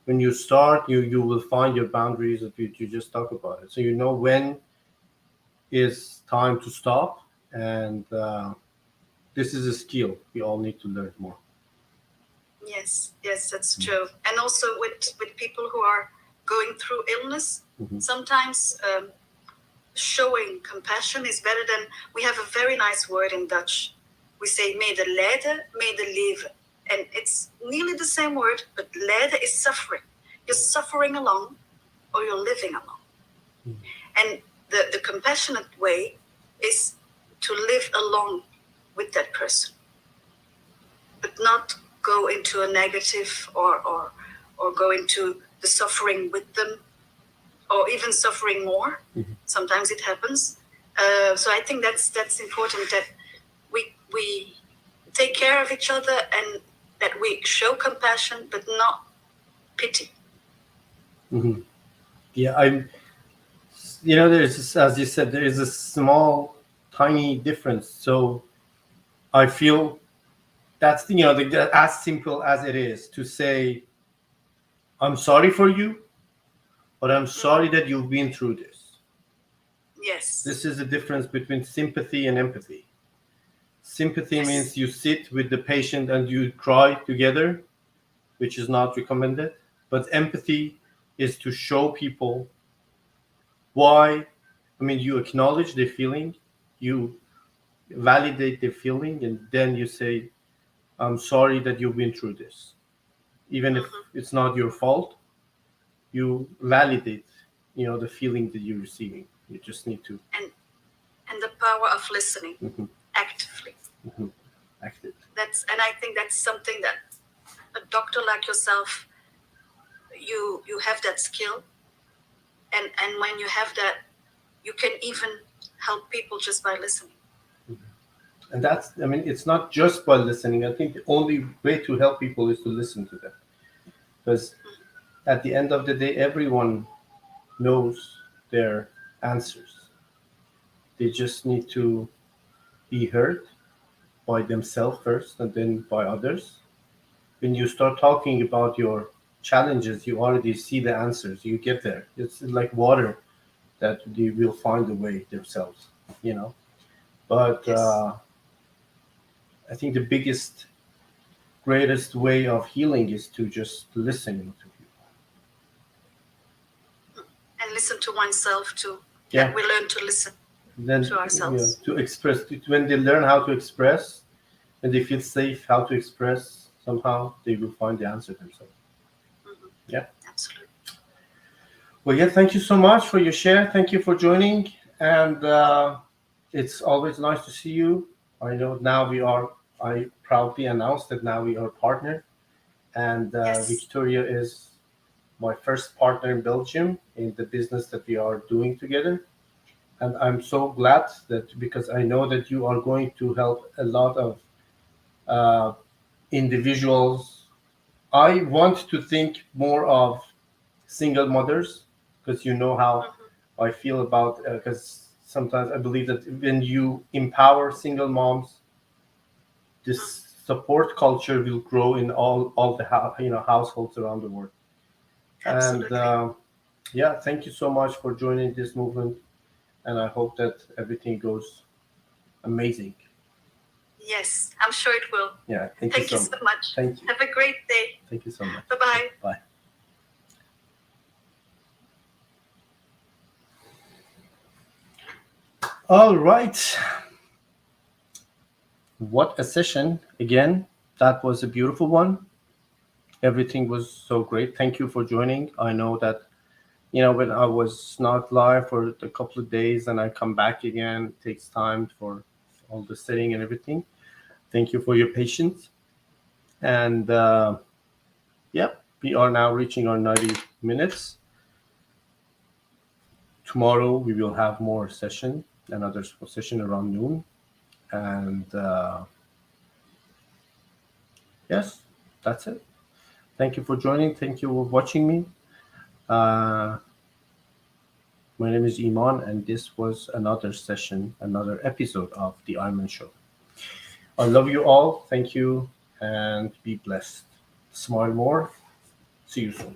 Speaker 1: when you start, you will find your boundaries that you just talk about it. So when is time to stop, and this is a skill we all need to learn more.
Speaker 6: Yes, that's true. And also with people who are going through illness, sometimes showing compassion is better than, we have a very nice word in Dutch. We say medelijden, medeleven. And it's nearly the same word, but lijden is suffering. You're suffering along, or you're living along. And the compassionate way is to live along with that person, but not go into a negative or go into the suffering with them, or even suffering more.
Speaker 1: Mhm.
Speaker 6: Sometimes it happens. So I think that's important, that we take care of each other and that we show compassion, but not pity.
Speaker 1: Mhm. Yeah, there's this, as you said, there is a small, tiny difference. So I feel that's as simple as it is to say, I'm sorry for you, but I'm sorry that you've been through this.
Speaker 6: Yes.
Speaker 1: This is the difference between sympathy and empathy. Sympathy
Speaker 6: Yes.
Speaker 1: means you sit with the patient and you cry together, which is not recommended. But empathy is to show people you acknowledge the feeling, you validate the feeling, and then you say, I'm sorry that you've been through this. Even if it's not your fault, you validate, the feeling that you're receiving. You just need to
Speaker 6: And the power of listening
Speaker 1: Mhm.
Speaker 6: actively.
Speaker 1: act it.
Speaker 6: And I think that's something that a doctor like yourself, you have that skill, and when you have that, you can even help people just by listening.
Speaker 1: And it's not just by listening. I think the only way to help people is to listen to them. Because at the end of the day, everyone knows their answers. They just need to be heard by themselves first and then by others. When you start talking about your challenges, you already see the answers. You get there. It's like water that they will find a way themselves, But
Speaker 6: Yes.
Speaker 1: I think the greatest way of healing is to just listen to people.
Speaker 6: And listen to oneself too.
Speaker 1: Yeah.
Speaker 6: That we learn to listen
Speaker 1: Then
Speaker 6: to ourselves.
Speaker 1: to express, when they learn how to express and they feel safe how to express, somehow they will find the answer themselves. Yeah.
Speaker 6: Absolutely.
Speaker 1: Well, yeah, thank you so much for your share. Thank you for joining. And it's always nice to see you. I know now I proudly announce that now we are partner. And
Speaker 6: Yes.
Speaker 1: Victoria is my first partner in Belgium in the business that we are doing together. And I'm so glad that, because I know that you are going to help a lot of individuals. I want to think more of single mothers, because you know how I feel about, because sometimes I believe that when you empower single moms, this support culture will grow in all the households around the world.
Speaker 6: Absolutely.
Speaker 1: And yeah, thank you so much for joining this movement, and I hope that everything goes amazing.
Speaker 6: Yes, I'm sure it will.
Speaker 1: Yeah,
Speaker 6: Thank you so much.
Speaker 1: Thank you.
Speaker 6: Have a great day.
Speaker 1: Thank you so much.
Speaker 6: Bye-bye.
Speaker 1: Bye. All right. What a session. Again, that was a beautiful one. Everything was so great. Thank you for joining. I know that, when I was not live for a couple of days and I come back again, it takes time for all the setting and everything. Thank you for your patience. And yeah, we are now reaching our 90 minutes. Tomorrow we will have more session, another session around noon. And yes, that's it. Thank you for joining. Thank you for watching me. My name is Iman, and this was another session, another episode of The Ayman Show. I love you all. Thank you, and be blessed. Smile more. See you soon.